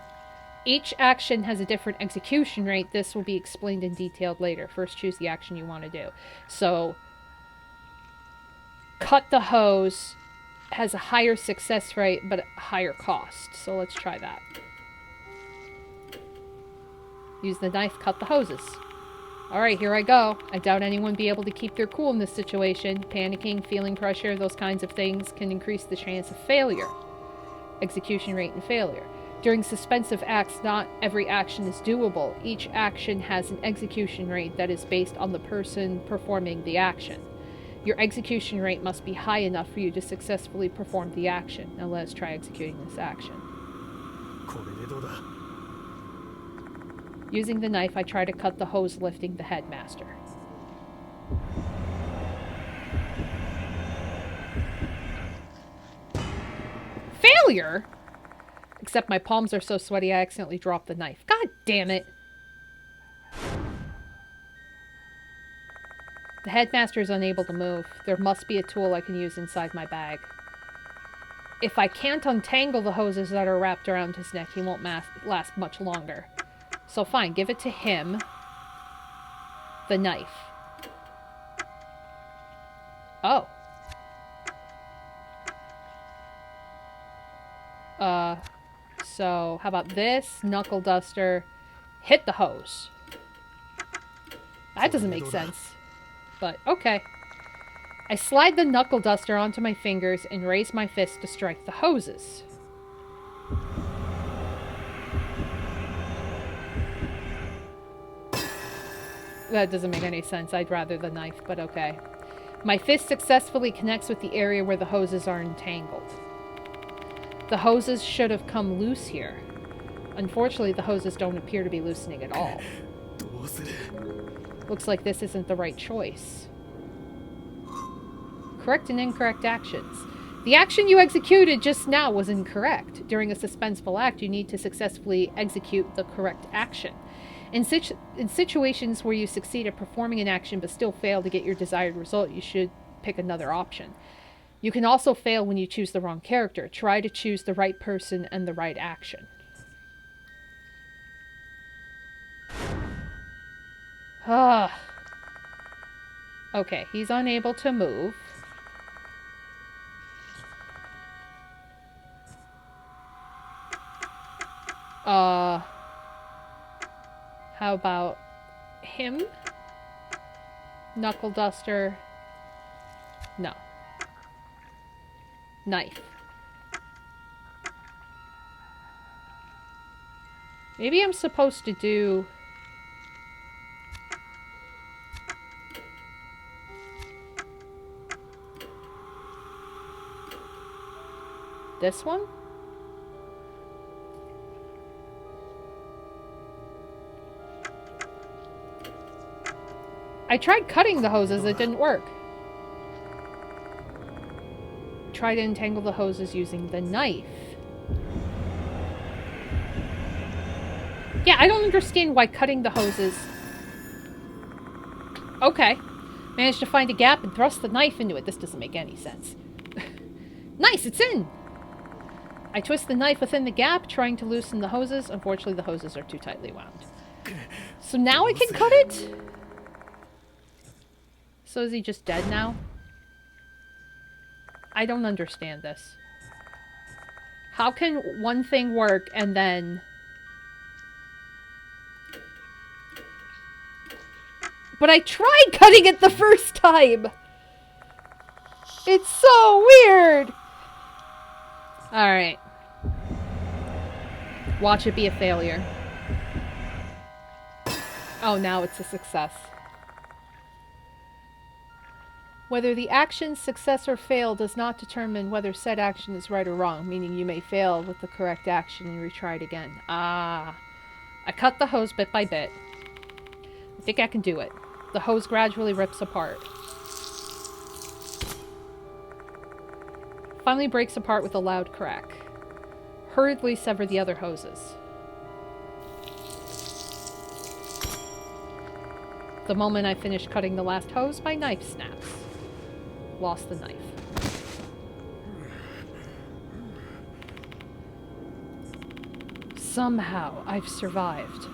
Each action has a different execution rate. This will be explained in detail later. First, choose the action you want to do. So, cut the hose has a higher success rate, but a higher cost. So let's try that. Use the knife, cut the hoses. Alright, here I go. I doubt anyone be able to keep their cool in this situation. Panicking, feeling pressure, those kinds of things can increase the chance of failure. Execution rate and failure. During suspensive acts, not every action is doable. Each action has an execution rate that is based on the person performing the action. Your execution rate must be high enough for you to successfully perform the action. Now let's try executing this action. Using the knife, I try to cut the hose lifting the headmaster. Failure? Except my palms are so sweaty I accidentally dropped the knife. God damn it. The headmaster is unable to move. There must be a tool I can use inside my bag. If I can't untangle the hoses that are wrapped around his neck, he won't last much longer. So fine, give it to him. The knife. Oh. So how about this? Knuckle duster. Hit the hose. That doesn't make sense. But, okay. I slide the knuckle duster onto my fingers and raise my fist to strike the hoses. That doesn't make any sense. I'd rather the knife, but okay. My fist successfully connects with the area where the hoses are entangled. The hoses should have come loose here. Unfortunately, the hoses don't appear to be loosening at all. Looks like this isn't the right choice. Correct and incorrect actions. The action you executed just now was incorrect. During a suspenseful act, you need to successfully execute the correct action. In situations where you succeed at performing an action but still fail to get your desired result, you should pick another option. You can also fail when you choose the wrong character. Try to choose the right person and the right action. Okay, he's unable to move. How about him? Knuckle duster. No. Knife. Maybe I'm supposed to do... this one? I tried cutting the hoses, it didn't work. Try to entangle the hoses using the knife. Yeah, I don't understand why cutting the hoses... Okay. Managed to find a gap and thrust the knife into it. This doesn't make any sense. Nice, it's in! I twist the knife within the gap, trying to loosen the hoses. Unfortunately, the hoses are too tightly wound. So now I can cut it? So is he just dead now? I don't understand this. How can one thing work and then... But I tried cutting it the first time! It's so weird! Alright. Watch it be a failure. Oh, now it's a success. Whether the action's success or fail does not determine whether said action is right or wrong, meaning you may fail with the correct action and retry it again. Ah. I cut the hose bit by bit. think I can do it. The hose gradually rips apart. Finally breaks apart with a loud crack. Hurriedly sever the other hoses. The moment I finish cutting the last hose, my knife snaps. Lost the knife. Somehow, I've survived.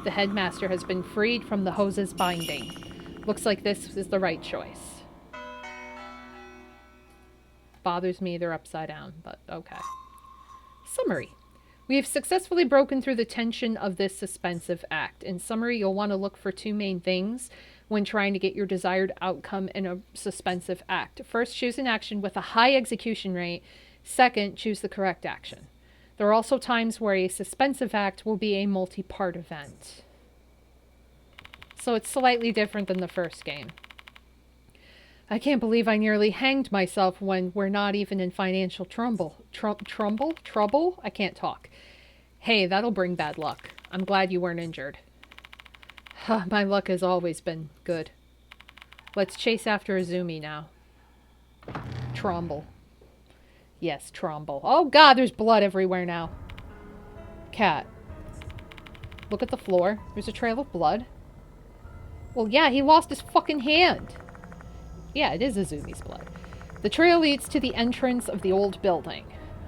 The headmaster has been freed from the hose's binding. Looks like this is the right choice. Bothers me they're upside down, but okay. Summary. We have successfully broken through the tension of this suspensive act. In summary, you'll want to look for two main things when trying to get your desired outcome in a suspensive act. First, choose an action with a high execution rate. Second, choose the correct action. There are also times where a suspensive act will be a multi-part event. So it's slightly different than the first game. I can't believe I nearly hanged myself when we're not even in financial trouble. Trouble? I can't talk. Hey, that'll bring bad luck. I'm glad you weren't injured. My luck has always been good. Let's chase after Izumi now. Trumbull. Yes, Trumbull. Oh god, there's blood everywhere now. Cat. Look at the floor. There's a trail of blood. Well, yeah, he lost his fucking hand. Yeah, it is Izumi's blood. The trail leads to the entrance of the old building,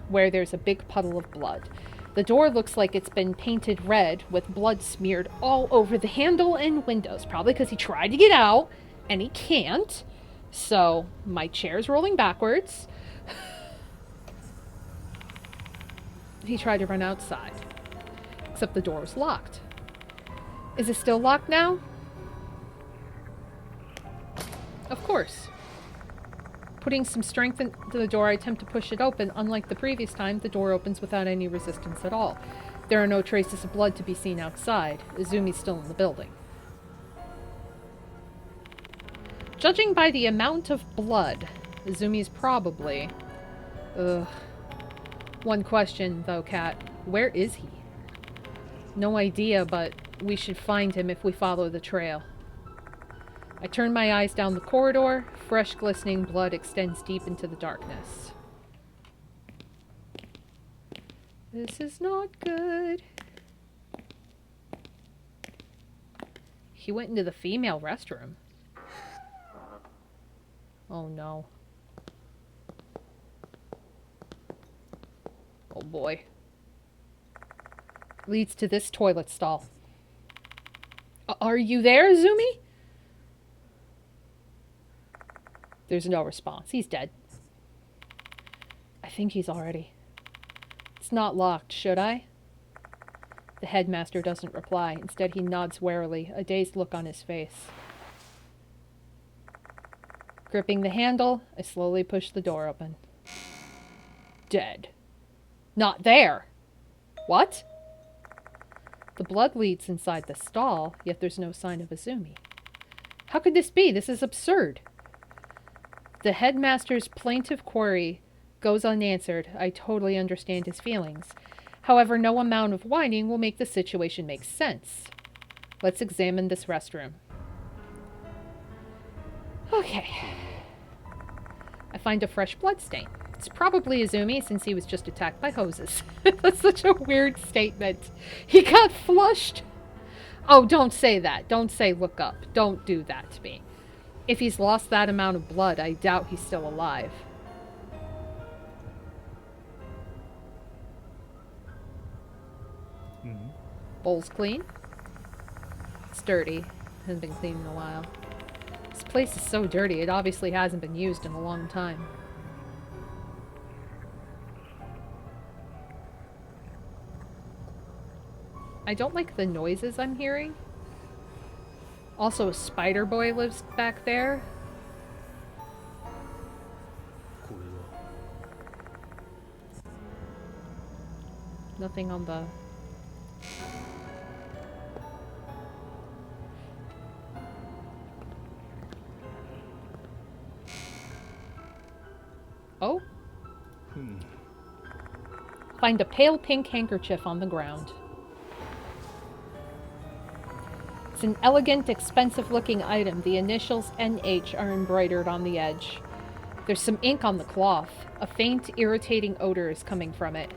where there's a big puddle of blood. The door looks like it's been painted red with blood smeared all over the handle and windows. Probably because he tried to get out, and he can't. So, my chair's rolling backwards. He tried to run outside. Except the door was locked. Is it still locked now? Of course. Putting some strength into the door, I attempt to push it open. Unlike the previous time, the door opens without any resistance at all. There are no traces of blood to be seen outside. Izumi's still in the building. Judging by the amount of blood, Izumi's probably... Ugh. One question, though, Cat. Where is he? No idea, but we should find him if we follow the trail. I turn my eyes down the corridor. Fresh, glistening blood extends deep into the darkness. This is not good. He went into the female restroom. Oh no. Oh boy. Leads to this toilet stall. Are you there, Izumi? There's no response. He's dead. I think he's already... It's not locked, should I? The headmaster doesn't reply. Instead, he nods warily, a dazed look on his face. Gripping the handle, I slowly push the door open. Dead. Not there! What? The blood leads inside the stall, yet there's no sign of Izumi. How could this be? This is absurd. The headmaster's plaintive query goes unanswered. I totally understand his feelings. However, no amount of whining will make the situation make sense. Let's examine this restroom. Okay. I find a fresh blood stain. It's probably Izumi, since he was just attacked by hoses. That's such a weird statement. He got flushed? Oh, don't say that. Don't say look up. Don't do that to me. If he's lost that amount of blood, I doubt he's still alive. Mm-hmm. Bowl's clean. It's dirty. Hasn't been cleaned in a while. This place is so dirty, it obviously hasn't been used in a long time. I don't like the noises I'm hearing. Also, a spider boy lives back there. Nothing on the... Oh? Find a pale pink handkerchief on the ground. It's an elegant, expensive-looking item. The initials NH are embroidered on the edge. There's some ink on the cloth. A faint, irritating odor is coming from it.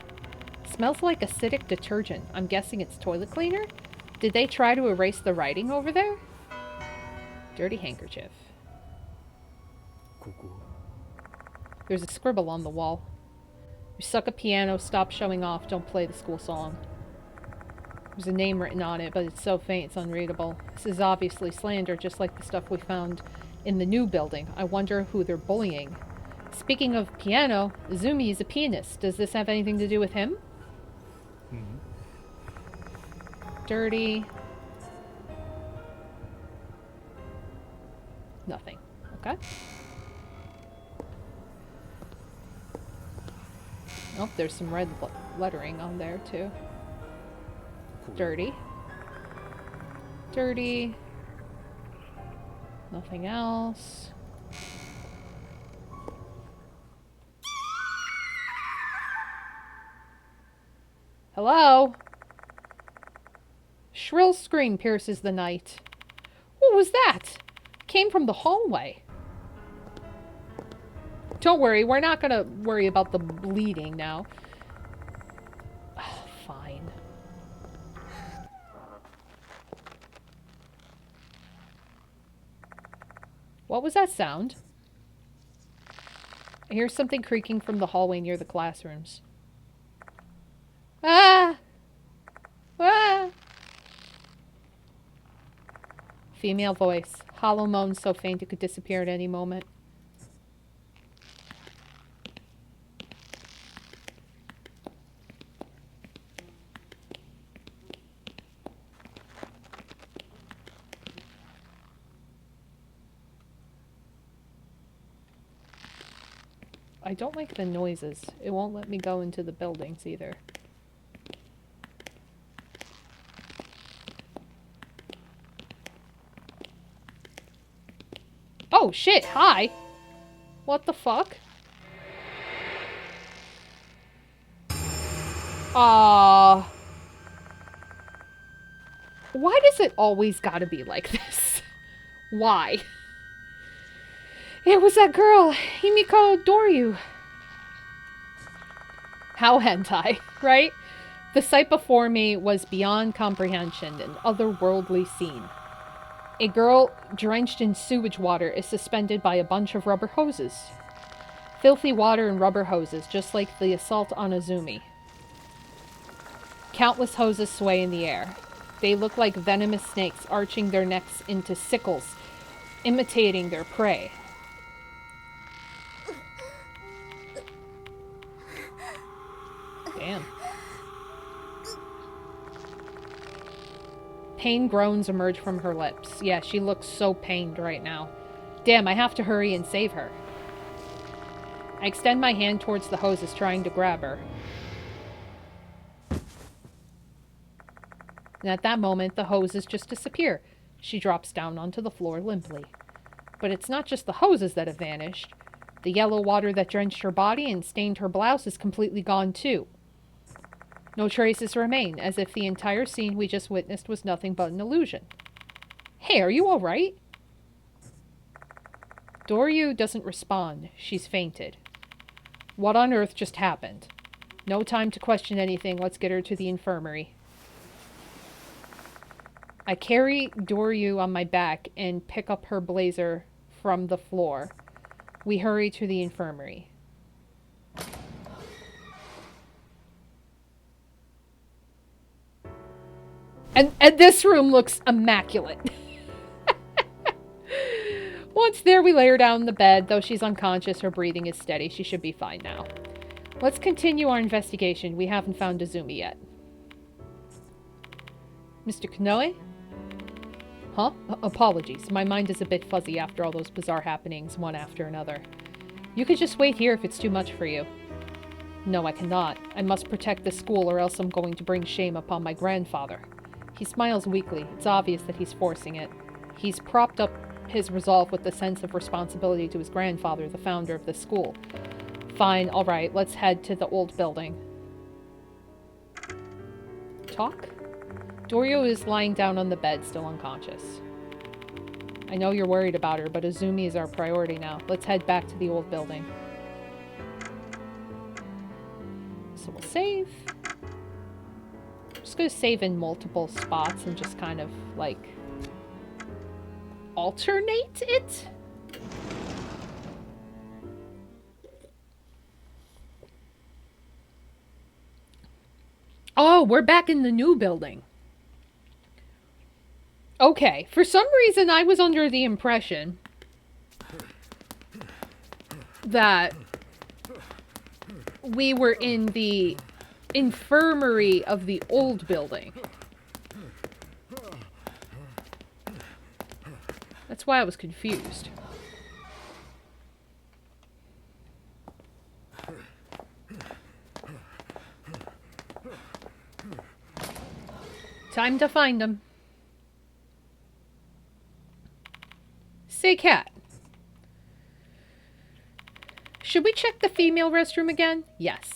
Smells like acidic detergent. I'm guessing it's toilet cleaner? Did they try to erase the writing over there? Dirty handkerchief. There's a scribble on the wall. You suck a piano, stop showing off, don't play the school song. There's a name written on it, but it's so faint it's unreadable. This is obviously slander, just like the stuff we found in the new building. I wonder who they're bullying. Speaking of piano, Izumi is a pianist. Does this have anything to do with him? Dirty. Nothing. Okay. Oh, there's some red lettering on there, too. Dirty. Dirty. Nothing else. Hello? Shrill scream pierces the night. What was that? It came from the hallway. Don't worry, we're not gonna worry about the bleeding now. Fine. What was that sound? I hear something creaking from the hallway near the classrooms. Ah! Ah! Female voice. Hollow moan so faint it could disappear at any moment. I don't like the noises. It won't let me go into the buildings either. Oh shit, hi! What the fuck? Why does it always gotta be like this? Why? It was that girl, Himiko Doryu. How hentai, right? The sight before me was beyond comprehension, an otherworldly scene. A girl drenched in sewage water is suspended by a bunch of rubber hoses. Filthy water and rubber hoses, just like the assault on Izumi. Countless hoses sway in the air. They look like venomous snakes arching their necks into sickles, imitating their prey. Damn. Pain groans emerge from her lips. Yeah, she looks so pained right now. Damn, I have to hurry and save her. I extend my hand towards the hoses, trying to grab her. And at that moment, the hoses just disappear. She drops down onto the floor limply. But it's not just the hoses that have vanished. The yellow water that drenched her body and stained her blouse is completely gone too. No traces remain, as if the entire scene we just witnessed was nothing but an illusion. Hey, are you alright? Doryu doesn't respond. She's fainted. What on earth just happened? No time to question anything. Let's get her to the infirmary. I carry Doryu on my back and pick up her blazer from the floor. We hurry to the infirmary. And this room looks immaculate. Once there, we lay her down in the bed. Though she's unconscious, her breathing is steady. She should be fine now. Let's continue our investigation. We haven't found Izumi yet. Mr. Konoe? Huh? Apologies. My mind is a bit fuzzy after all those bizarre happenings, one after another. You could just wait here if it's too much for you. No, I cannot. I must protect the school or else I'm going to bring shame upon my grandfather. He smiles weakly. It's obvious that he's forcing it. He's propped up his resolve with the sense of responsibility to his grandfather, the founder of the school. Fine, alright, let's head to the old building. Talk? Dorio is lying down on the bed, still unconscious. I know you're worried about her, but Izumi is our priority now. Let's head back to the old building. So we'll save. I'm just going to save in multiple spots and just kind of, like, alternate it? Oh, we're back in the new building. Okay, for some reason I was under the impression that we were in the infirmary of the old building. That's why I was confused. Time to find him. Say, cat. Should we check the female restroom again? Yes.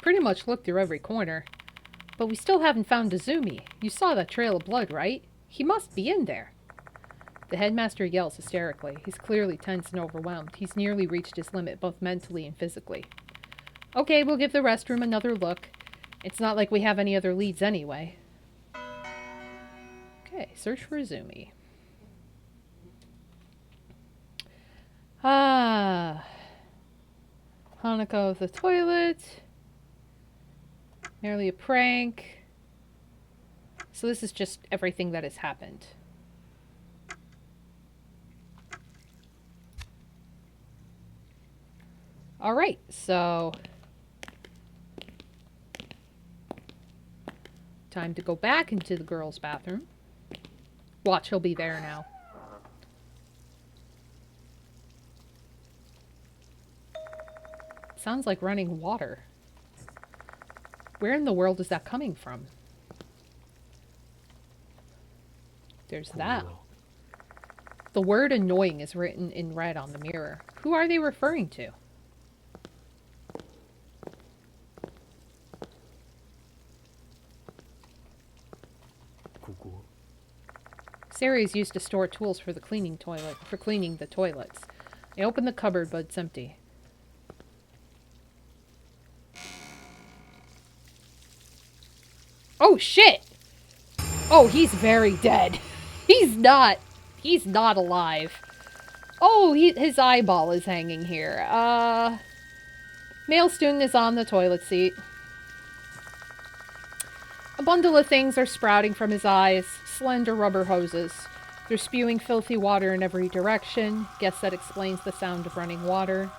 Pretty much looked through every corner. But we still haven't found Izumi. You saw that trail of blood, right? He must be in there. The headmaster yells hysterically. He's clearly tense and overwhelmed. He's nearly reached his limit, both mentally and physically. Okay, we'll give the restroom another look. It's not like we have any other leads anyway. Okay, search for Izumi. Ah. Hanako of the toilet. Merely a prank. So this is just everything that has happened. Alright, so... time to go back into the girls' bathroom. Watch, he'll be there now. Sounds like running water. Where in the world is that coming from? There's that. The word annoying is written in red on the mirror. Who are they referring to? Ceres used to store tools for the cleaning the toilets. I opened the cupboard, but it's empty. Oh shit! Oh, he's very dead. He's not alive. Oh, his eyeball is hanging here. Male student is on the toilet seat. A bundle of things are sprouting from his eyes. Slender rubber hoses. They're spewing filthy water in every direction. Guess that explains the sound of running water.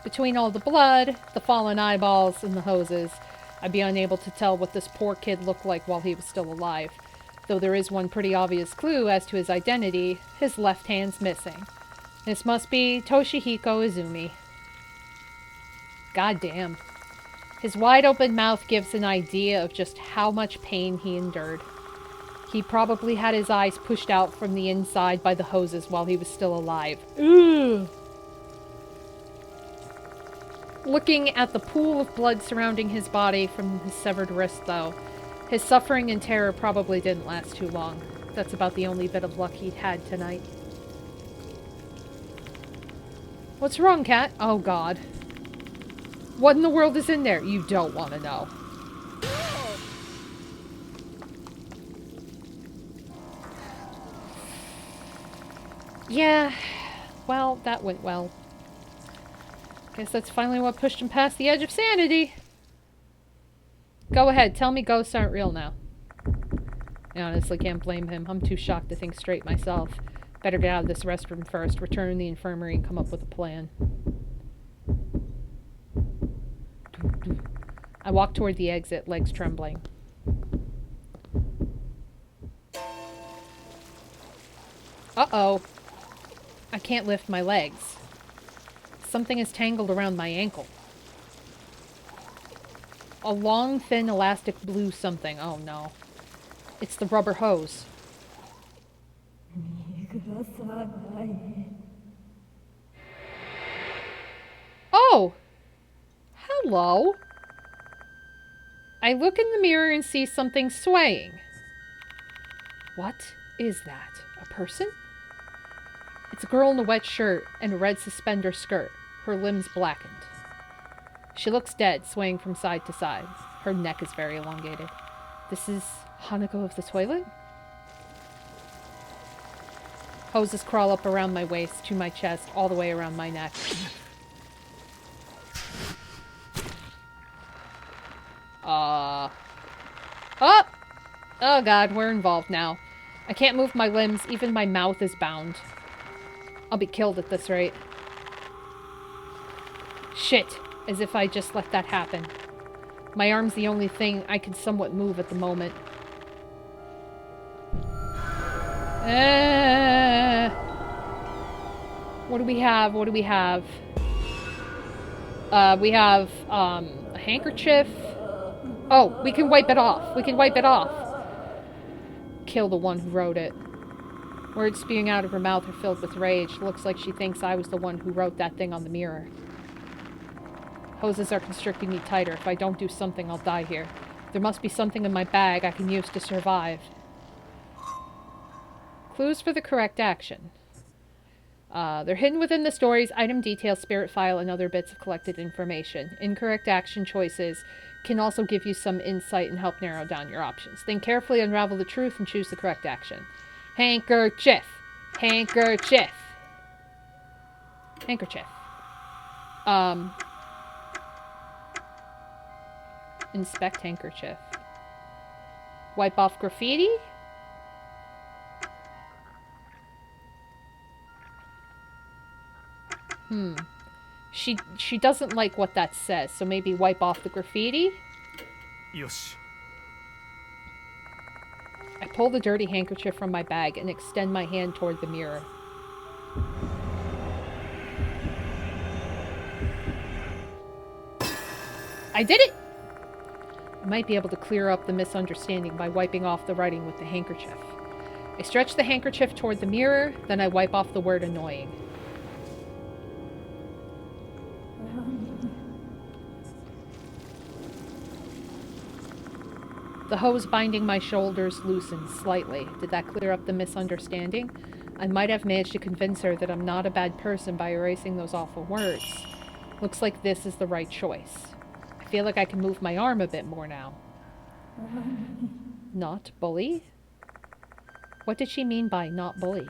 Between all the blood, the fallen eyeballs, and the hoses, I'd be unable to tell what this poor kid looked like while he was still alive. Though there is one pretty obvious clue as to his identity. His left hand's missing. This must be Toshihiko Izumi. Goddamn. His wide-open mouth gives an idea of just how much pain he endured. He probably had his eyes pushed out from the inside by the hoses while he was still alive. Ugh. Looking at the pool of blood surrounding his body from his severed wrist, though, his suffering and terror probably didn't last too long. That's about the only bit of luck he'd had tonight. What's wrong, Cat? Oh, God. What in the world is in there? You don't want to know. Yeah, well, that went well. Guess that's finally what pushed him past the edge of sanity. Go ahead, tell me ghosts aren't real now. I honestly can't blame him. I'm too shocked to think straight myself. Better get out of this restroom first, return to the infirmary, and come up with a plan. I walk toward the exit, legs trembling. Uh-oh. I can't lift my legs. Something is tangled around my ankle. A long, thin, elastic blue something. Oh, no. It's the rubber hose. Oh! Hello! I look in the mirror and see something swaying. What is that? A person? It's a girl in a wet shirt and a red suspender skirt, her limbs blackened. She looks dead, swaying from side to side. Her neck is very elongated. This is Hanako of the toilet? Hoses crawl up around my waist, to my chest, all the way around my neck. Oh! Oh god, we're involved now. I can't move my limbs, even my mouth is bound. I'll be killed at this rate. Shit, as if I just let that happen. My arm's the only thing I can somewhat move at the moment. What do we have? What do we have? We have, a handkerchief. Oh, we can wipe it off. We can wipe it off. Kill the one who wrote it. Words spewing out of her mouth are filled with rage. Looks like she thinks I was the one who wrote that thing on the mirror. Hoses are constricting me tighter. If I don't do something, I'll die here. There must be something in my bag I can use to survive. Clues for the correct action. They're hidden within the story's item details, spirit file, and other bits of collected information. Incorrect action choices can also give you some insight and help narrow down your options. Think carefully, unravel the truth, and choose the correct action. Handkerchief. Handkerchief. Handkerchief. Inspect handkerchief. Wipe off graffiti? She doesn't like what that says, so maybe wipe off the graffiti? Yosh. I pull the dirty handkerchief from my bag and extend my hand toward the mirror. I did it! I might be able to clear up the misunderstanding by wiping off the writing with the handkerchief. I stretch the handkerchief toward the mirror, then I wipe off the word annoying. The hose binding my shoulders loosens slightly. Did that clear up the misunderstanding? I might have managed to convince her that I'm not a bad person by erasing those awful words. Looks like this is the right choice. I feel like I can move my arm a bit more now. Not bully? What did she mean by not bully?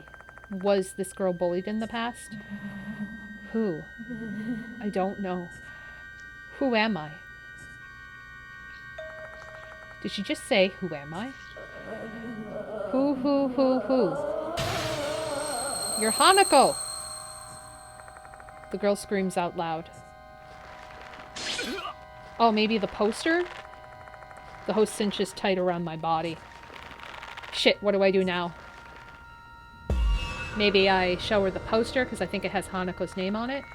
Was this girl bullied in the past? Who? I don't know. Who am I? Did she just say, who am I? Who? You're Hanako! The girl screams out loud. Oh, maybe the poster? The hose cinches tight around my body. Shit, what do I do now? Maybe I show her the poster because I think it has Hanako's name on it.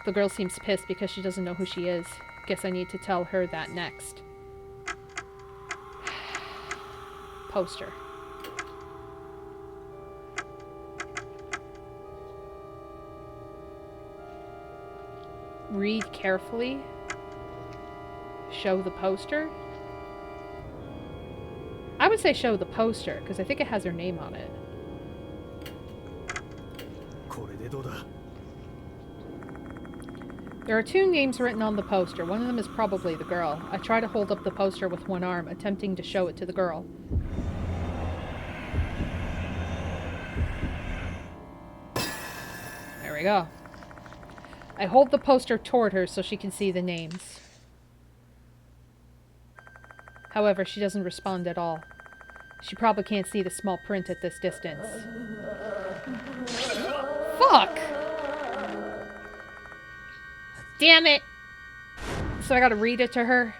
The girl seems pissed because she doesn't know who she is. Guess I need to tell her that next. Poster. Read carefully. Show the poster. I would say show the poster because I think it has her name on it. There are two names written on the poster. One of them is probably the girl. I try to hold up the poster with one arm, attempting to show it to the girl. There we go. I hold the poster toward her so she can see the names. However, she doesn't respond at all. She probably can't see the small print at this distance. Fuck! Damn it! So I gotta read it to her.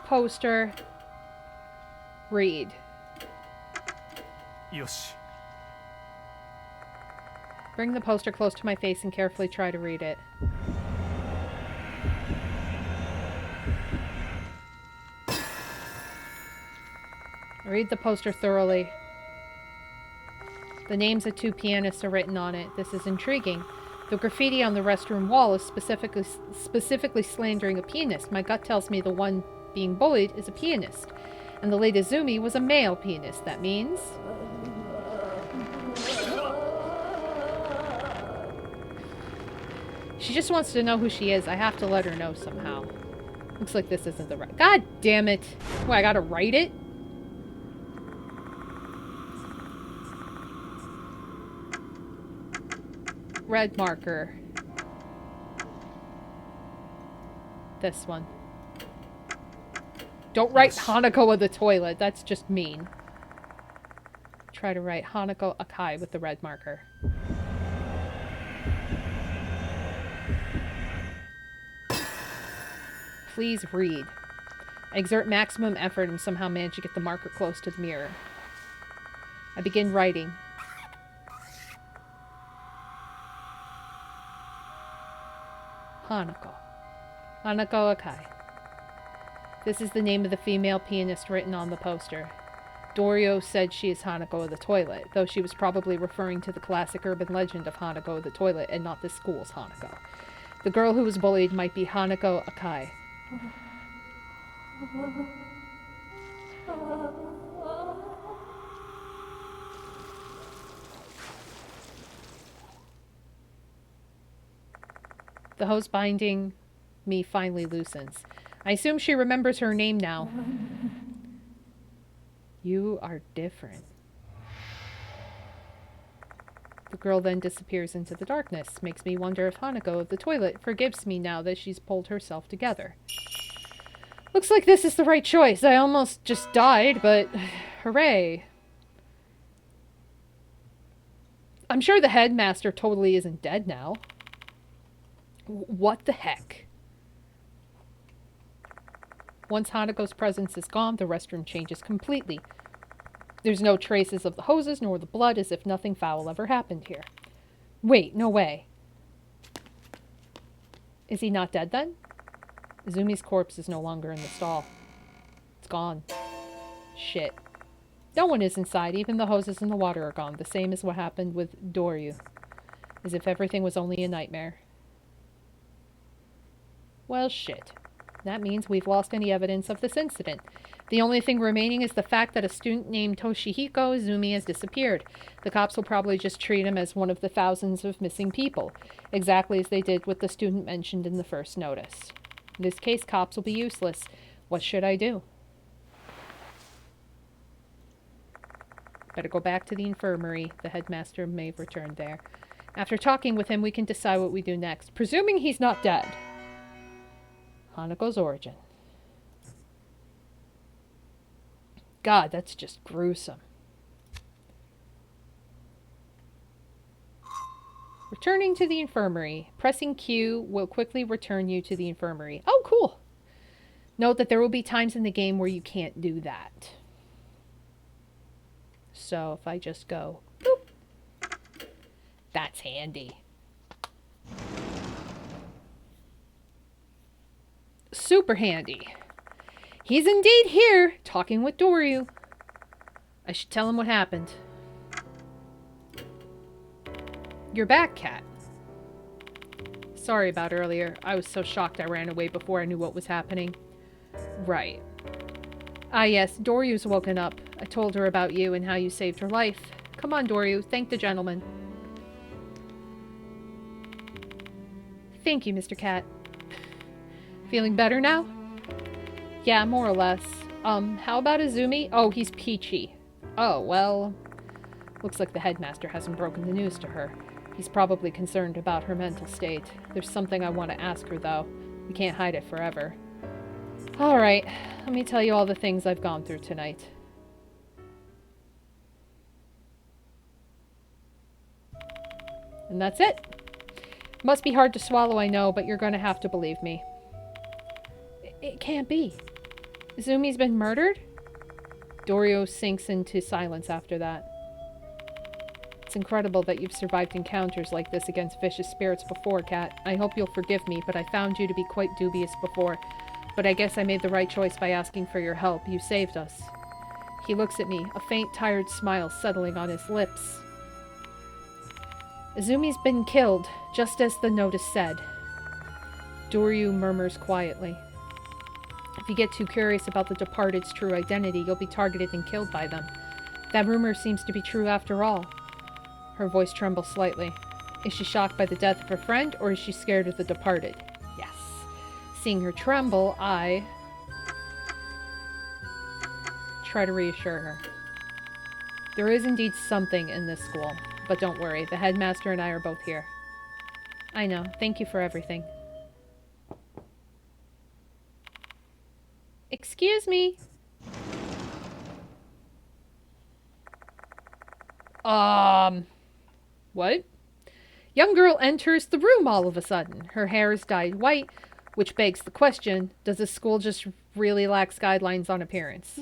Poster. Read. Yosh. Bring the poster close to my face and carefully try to read it. Read the poster thoroughly. The names of two pianists are written on it. This is intriguing. The graffiti on the restroom wall is specifically slandering a pianist. My gut tells me the one being bullied is a pianist. And the late Izumi was a male pianist. That means... she just wants to know who she is. I have to let her know somehow. Looks like this isn't the right... God damn it! What, I gotta write it? Red marker. This one. Don't write Hanako of the toilet. That's just mean. Try to write Hanako Akai with the red marker. Please read. I exert maximum effort and somehow manage to get the marker close to the mirror. I begin writing. Hanako. Hanako Akai. This is the name of the female pianist written on the poster. Dorio said she is Hanako of the toilet, though she was probably referring to the classic urban legend of Hanako of the toilet and not the school's Hanako. The girl who was bullied might be Hanako Akai. The hose binding me finally loosens. I assume she remembers her name now. You are different. The girl then disappears into the darkness. Makes me wonder if Hanako of the toilet forgives me now that she's pulled herself together. Looks like this is the right choice. I almost just died, but hooray. I'm sure the headmaster totally isn't dead now. What the heck? Once Hanako's presence is gone, the restroom changes completely. There's no traces of the hoses nor the blood, as if nothing foul ever happened here. Wait, no way. Is he not dead then? Izumi's corpse is no longer in the stall. It's gone. Shit. No one is inside. Even the hoses and the water are gone. The same as what happened with Doryu. As if everything was only a nightmare. Well, shit. That means we've lost any evidence of this incident. The only thing remaining is the fact that a student named Toshihiko Izumi has disappeared. The cops will probably just treat him as one of the thousands of missing people, exactly as they did with the student mentioned in the first notice. In this case, cops will be useless. What should I do? Better go back to the infirmary. The headmaster may have returned there. After talking with him, we can decide what we do next. Presuming he's not dead. Hanako's origin. God, that's just gruesome. Returning to the infirmary. Pressing Q will quickly return you to the infirmary. Oh, cool. Note that there will be times in the game where you can't do that. So if I just go, boop, that's handy. Super handy. He's indeed here, talking with Doryu. I should tell him what happened. You're back, Cat. Sorry about earlier. I was so shocked I ran away before I knew what was happening. Right. Ah yes, Doryu's woken up. I told her about you and how you saved her life. Come on, Doryu, thank the gentleman. Thank you, Mr. Cat. Feeling better now? Yeah, more or less. How about Izumi? Oh, he's peachy. Oh, well... Looks like the headmaster hasn't broken the news to her. He's probably concerned about her mental state. There's something I want to ask her, though. We can't hide it forever. Alright, let me tell you all the things I've gone through tonight. And that's it. Must be hard to swallow, I know, but you're going to have to believe me. It can't be. Izumi's been murdered? Doryu sinks into silence after that. It's incredible that you've survived encounters like this against vicious spirits before, Cat. I hope you'll forgive me, but I found you to be quite dubious before. But I guess I made the right choice by asking for your help. You saved us. He looks at me, a faint, tired smile settling on his lips. Azumi's been killed, just as the notice said. Doryu murmurs quietly. If you get too curious about the departed's true identity, you'll be targeted and killed by them. That rumor seems to be true after all. Her voice trembles slightly. Is she shocked by the death of her friend, or is she scared of the departed? Yes. Seeing her tremble, I try to reassure her. There is indeed something in this school, but don't worry, the headmaster and I are both here. I know. Thank you for everything. Excuse me. What? Young girl enters the room all of a sudden. Her hair is dyed white, which begs the question, does this school just really lax guidelines on appearance?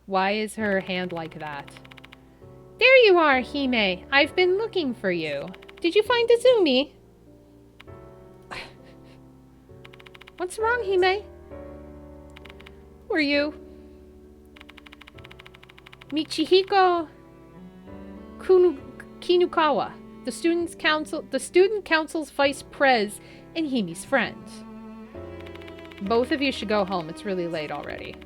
Why is her hand like that? There you are, Hime. I've been looking for you. Did you find Azumi? What's wrong, Hime? Who are you? Michihiko Kinukawa, the student council's vice pres and Hime's friend. Both of you should go home. It's really late already.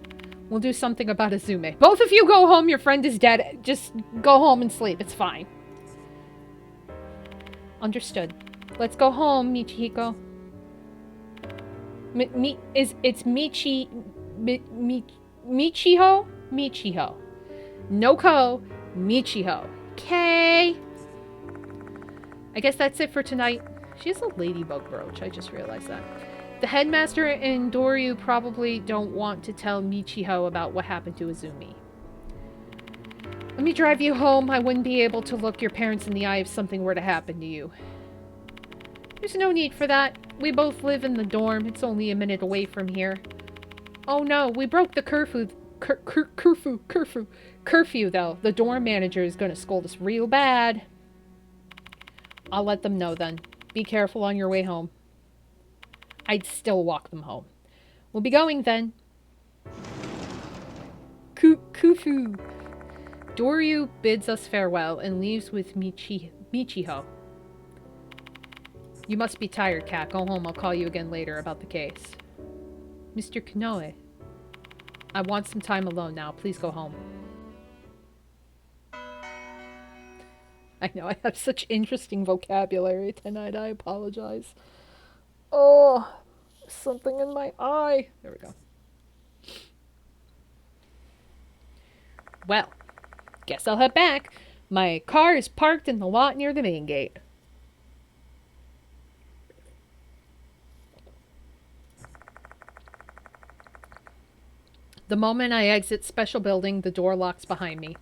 We'll do something about Azumi. Both of you go home. Your friend is dead. Just go home and sleep. It's fine. Understood. Let's go home, Michihiko. It's Michiho? Michiho. Noko Michiho. Okay. I guess that's it for tonight. She has a ladybug brooch. I just realized that. The headmaster and Doryu probably don't want to tell Michiho about what happened to Azumi. Let me drive you home. I wouldn't be able to look your parents in the eye if something were to happen to you. There's no need for that. We both live in the dorm. It's only a minute away from here. Oh no, we broke the curfew, though. The dorm manager is going to scold us real bad. I'll let them know then. Be careful on your way home. I'd still walk them home. We'll be going then. Kufu. Doryu bids us farewell and leaves with Michiho. You must be tired, Kat. Go home. I'll call you again later about the case. Mr. Konoe. I want some time alone now. Please go home. I know I have such interesting vocabulary tonight. I apologize. Oh, something in my eye. There we go. Well, guess I'll head back. My car is parked in the lot near the main gate. The moment I exit special building, the door locks behind me.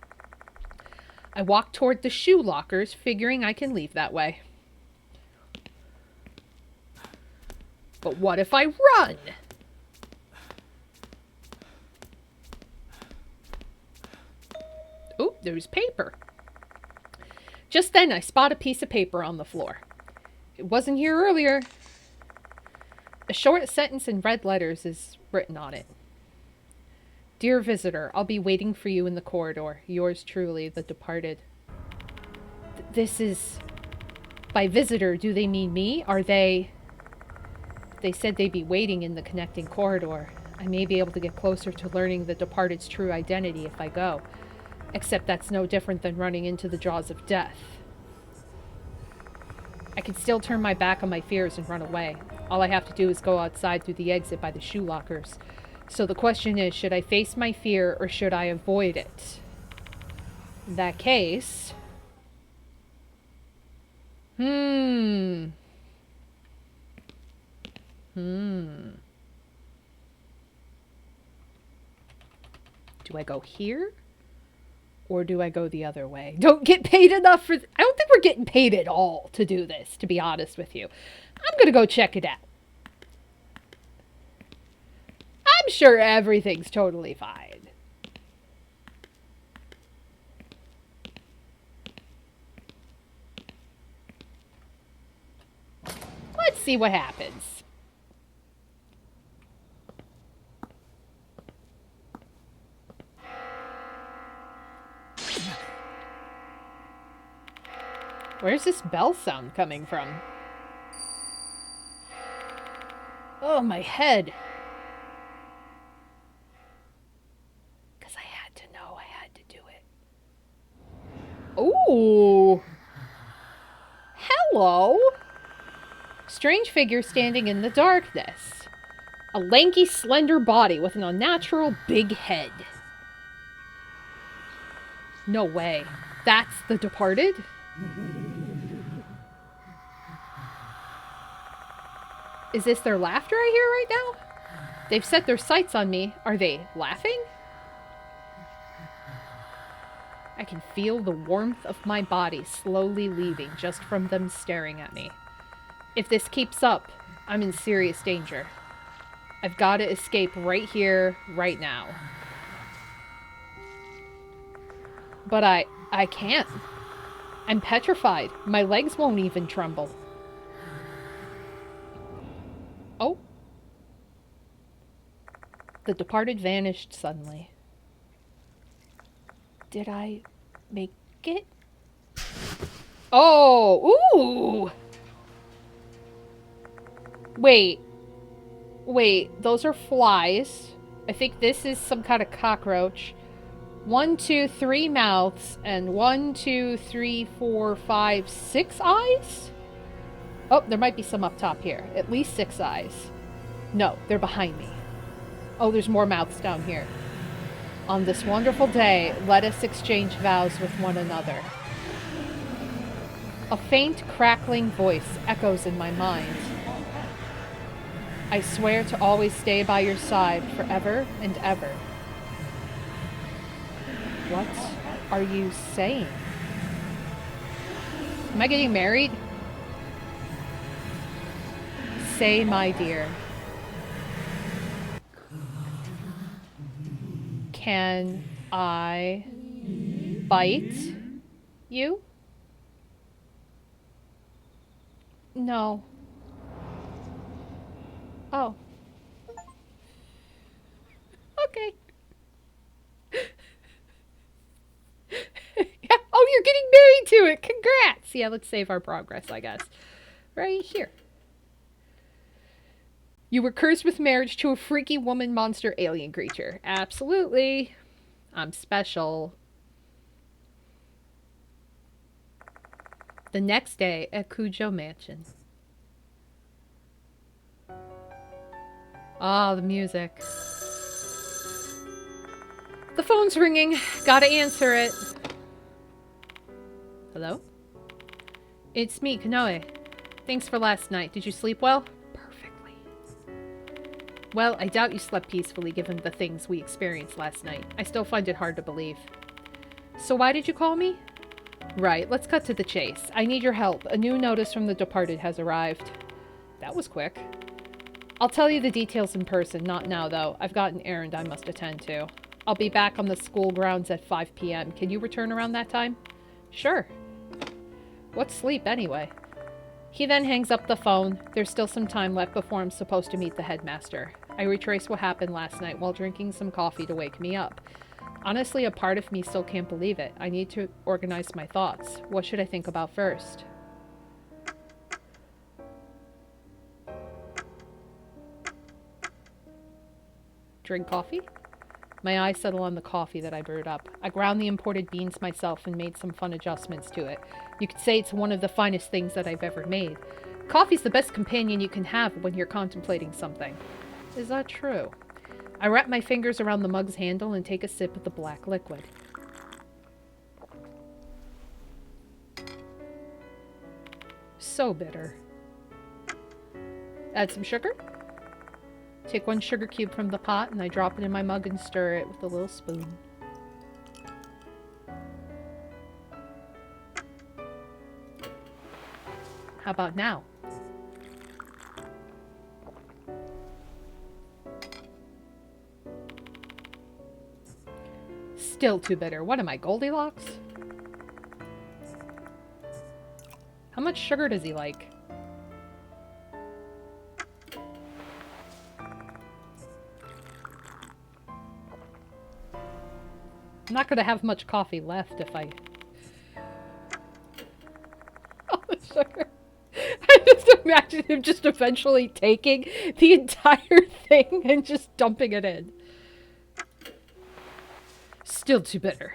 I walk toward the shoe lockers, figuring I can leave that way. But what if I run? Oh, there's paper. Just then, I spot a piece of paper on the floor. It wasn't here earlier. A short sentence in red letters is written on it. Dear visitor, I'll be waiting for you in the corridor. Yours truly, the departed. This is... By visitor, do they mean me? Are they... They said they'd be waiting in the connecting corridor. I may be able to get closer to learning the departed's true identity if I go. Except that's no different than running into the jaws of death. I can still turn my back on my fears and run away. All I have to do is go outside through the exit by the shoe lockers. So the question is, should I face my fear or should I avoid it? In that case... Do I go here? Or do I go the other way? Don't get paid enough for... I don't think we're getting paid at all to do this, to be honest with you. I'm gonna go check it out. I'm sure everything's totally fine. Let's see what happens. Where's this bell sound coming from? Oh, my head. Because I had to know I had to do it. Ooh. Hello. Strange figure standing in the darkness. A lanky, slender body with an unnatural big head. No way. That's the departed? Is this their laughter I hear right now? They've set their sights on me. Are they laughing? I can feel the warmth of my body slowly leaving just from them staring at me. If this keeps up, I'm in serious danger. I've got to escape right here, right now. But I can't. I'm petrified. My legs won't even tremble. Oh. The departed vanished suddenly. Did I make it? Oh, ooh! Wait, those are flies. I think this is some kind of cockroach. 1, 2, 3 mouths, and 1, 2, 3, 4, 5, 6 eyes? Oh, there might be some up top here. At least 6 eyes. No, they're behind me. Oh, there's more mouths down here. On this wonderful day, let us exchange vows with one another. A faint, crackling voice echoes in my mind. I swear to always stay by your side forever and ever. What are you saying? Am I getting married? Say, my dear. Can I bite you? No. Oh. Okay. Yeah. Oh, you're getting married to it. Congrats. Yeah, let's save our progress, I guess. Right here. You were cursed with marriage to a freaky woman monster alien creature. Absolutely. I'm special. The next day at Cujo Mansion. Ah, the music. The phone's ringing. Gotta answer it. Hello? It's me, Kanoe. Thanks for last night. Did you sleep well? Perfectly. Well, I doubt you slept peacefully given the things we experienced last night. I still find it hard to believe. So why did you call me? Right, let's cut to the chase. I need your help. A new notice from the departed has arrived. That was quick. I'll tell you the details in person, not now though. I've got an errand I must attend to. I'll be back on the school grounds at 5 p.m. Can you return around that time? Sure. What's sleep anyway? He then hangs up the phone. There's still some time left before I'm supposed to meet the headmaster. I retrace what happened last night while drinking some coffee to wake me up. Honestly, a part of me still can't believe it. I need to organize my thoughts. What should I think about first? Drink coffee? My eyes settle on the coffee that I brewed up. I ground the imported beans myself and made some fun adjustments to it. You could say it's one of the finest things that I've ever made. Coffee's the best companion you can have when you're contemplating something. Is that true? I wrap my fingers around the mug's handle and take a sip of the black liquid. So bitter. Add some sugar? Take 1 sugar cube from the pot and I drop it in my mug and stir it with a little spoon. How about now? Still too bitter. What am I, Goldilocks? How much sugar does he like? I'm not going to have much coffee left if I... sugar. I just imagine him just eventually taking the entire thing and just dumping it in. Still too bitter.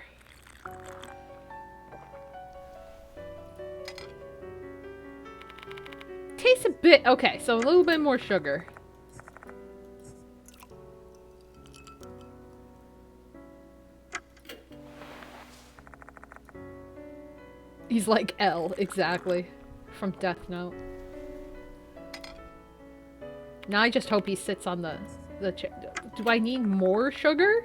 Tastes a bit... Okay, so a little bit more sugar. He's like L, exactly. From Death Note. Now I just hope he sits on the do I need more sugar?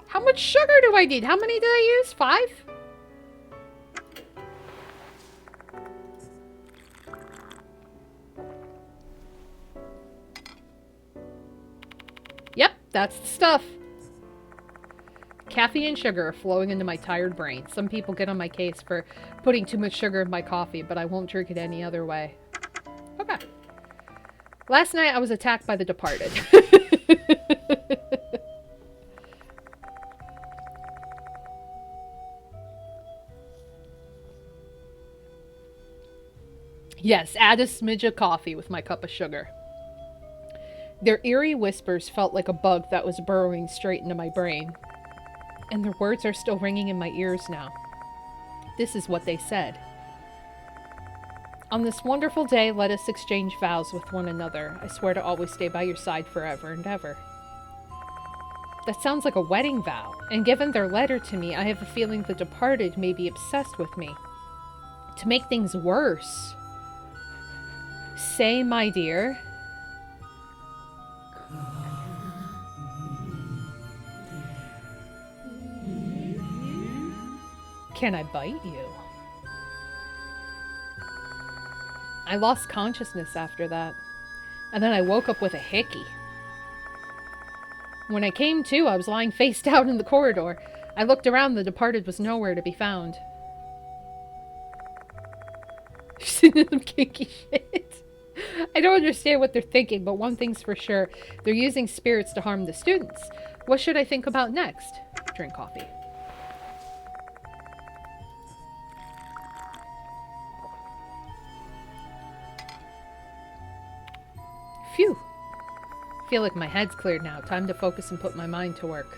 How much sugar do I need? How many did I use? 5? Yep, that's the stuff. Caffeine and sugar are flowing into my tired brain. Some people get on my case for putting too much sugar in my coffee, but I won't drink it any other way. Okay. Last night I was attacked by the Departed. Yes, add a smidge of coffee with my cup of sugar. Their eerie whispers felt like a bug that was burrowing straight into my brain. And their words are still ringing in my ears now. This is what they said. On this wonderful day, let us exchange vows with one another. I swear to always stay by your side forever and ever. That sounds like a wedding vow, and given their letter to me, I have a feeling the Departed may be obsessed with me. To make things worse. Say, my dear. Can I bite you? I lost consciousness after that, and then I woke up with a hickey. When I came to, I was lying face down in the corridor. I looked around, the Departed was nowhere to be found. She's into them kinky shit. I don't understand what they're thinking, but one thing's for sure. They're using spirits to harm the students. What should I think about next? Drink coffee. Phew. Feel like my head's cleared now. Time to focus and put my mind to work.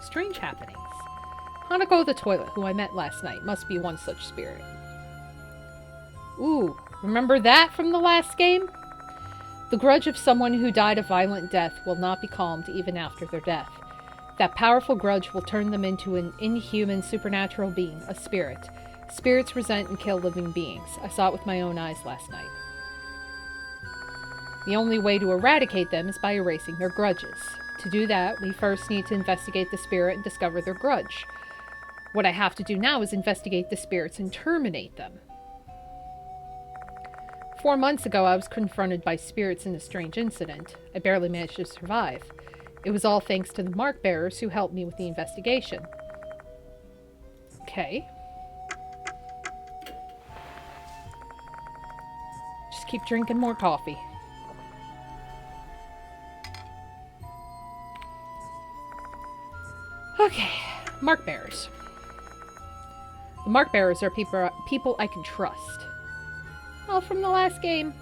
Strange happenings. Hanako the toilet, who I met last night, must be one such spirit. Ooh, remember that from the last game? The grudge of someone who died a violent death will not be calmed even after their death. That powerful grudge will turn them into an inhuman supernatural being, a spirit. Spirits resent and kill living beings. I saw it with my own eyes last night. The only way to eradicate them is by erasing their grudges. To do that, we first need to investigate the spirit and discover their grudge. What I have to do now is investigate the spirits and terminate them. 4 months ago, I was confronted by spirits in a strange incident. I barely managed to survive. It was all thanks to the mark bearers who helped me with the investigation. Okay. Just keep drinking more coffee. Okay, mark bearers. The mark bearers are people I can trust. Oh, from the last game.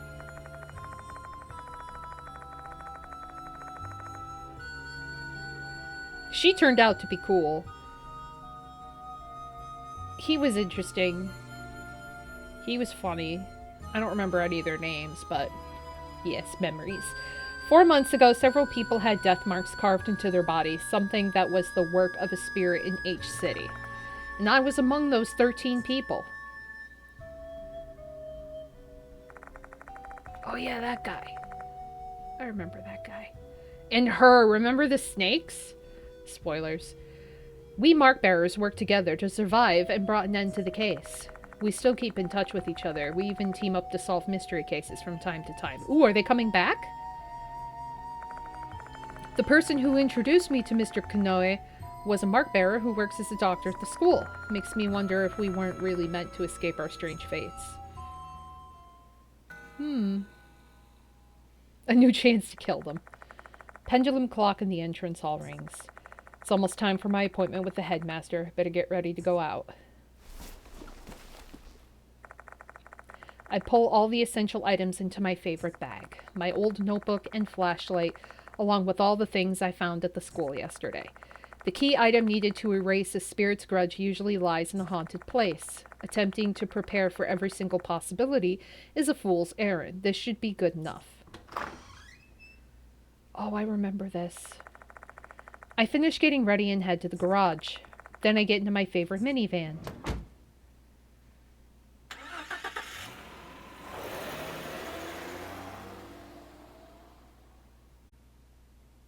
She turned out to be cool. He was interesting. He was funny. I don't remember any of their names, but yes, memories. 4 months ago, several people had death marks carved into their bodies, something that was the work of a spirit in H City. And I was among those 13 people. Oh yeah, that guy. I remember that guy. And her, remember the snakes? Spoilers. We mark bearers worked together to survive and brought an end to the case. We still keep in touch with each other. We even team up to solve mystery cases from time to time. Ooh, are they coming back? The person who introduced me to Mr. Konoe was a mark bearer who works as a doctor at the school. Makes me wonder if we weren't really meant to escape our strange fates. A new chance to kill them. Pendulum clock in the entrance hall rings. It's almost time for my appointment with the headmaster. Better get ready to go out. I pull all the essential items into my favorite bag, my old notebook and flashlight, along with all the things I found at the school yesterday. The key item needed to erase a spirit's grudge usually lies in a haunted place. Attempting to prepare for every single possibility is a fool's errand. This should be good enough. Oh, I remember this. I finish getting ready and head to the garage. Then I get into my favorite minivan.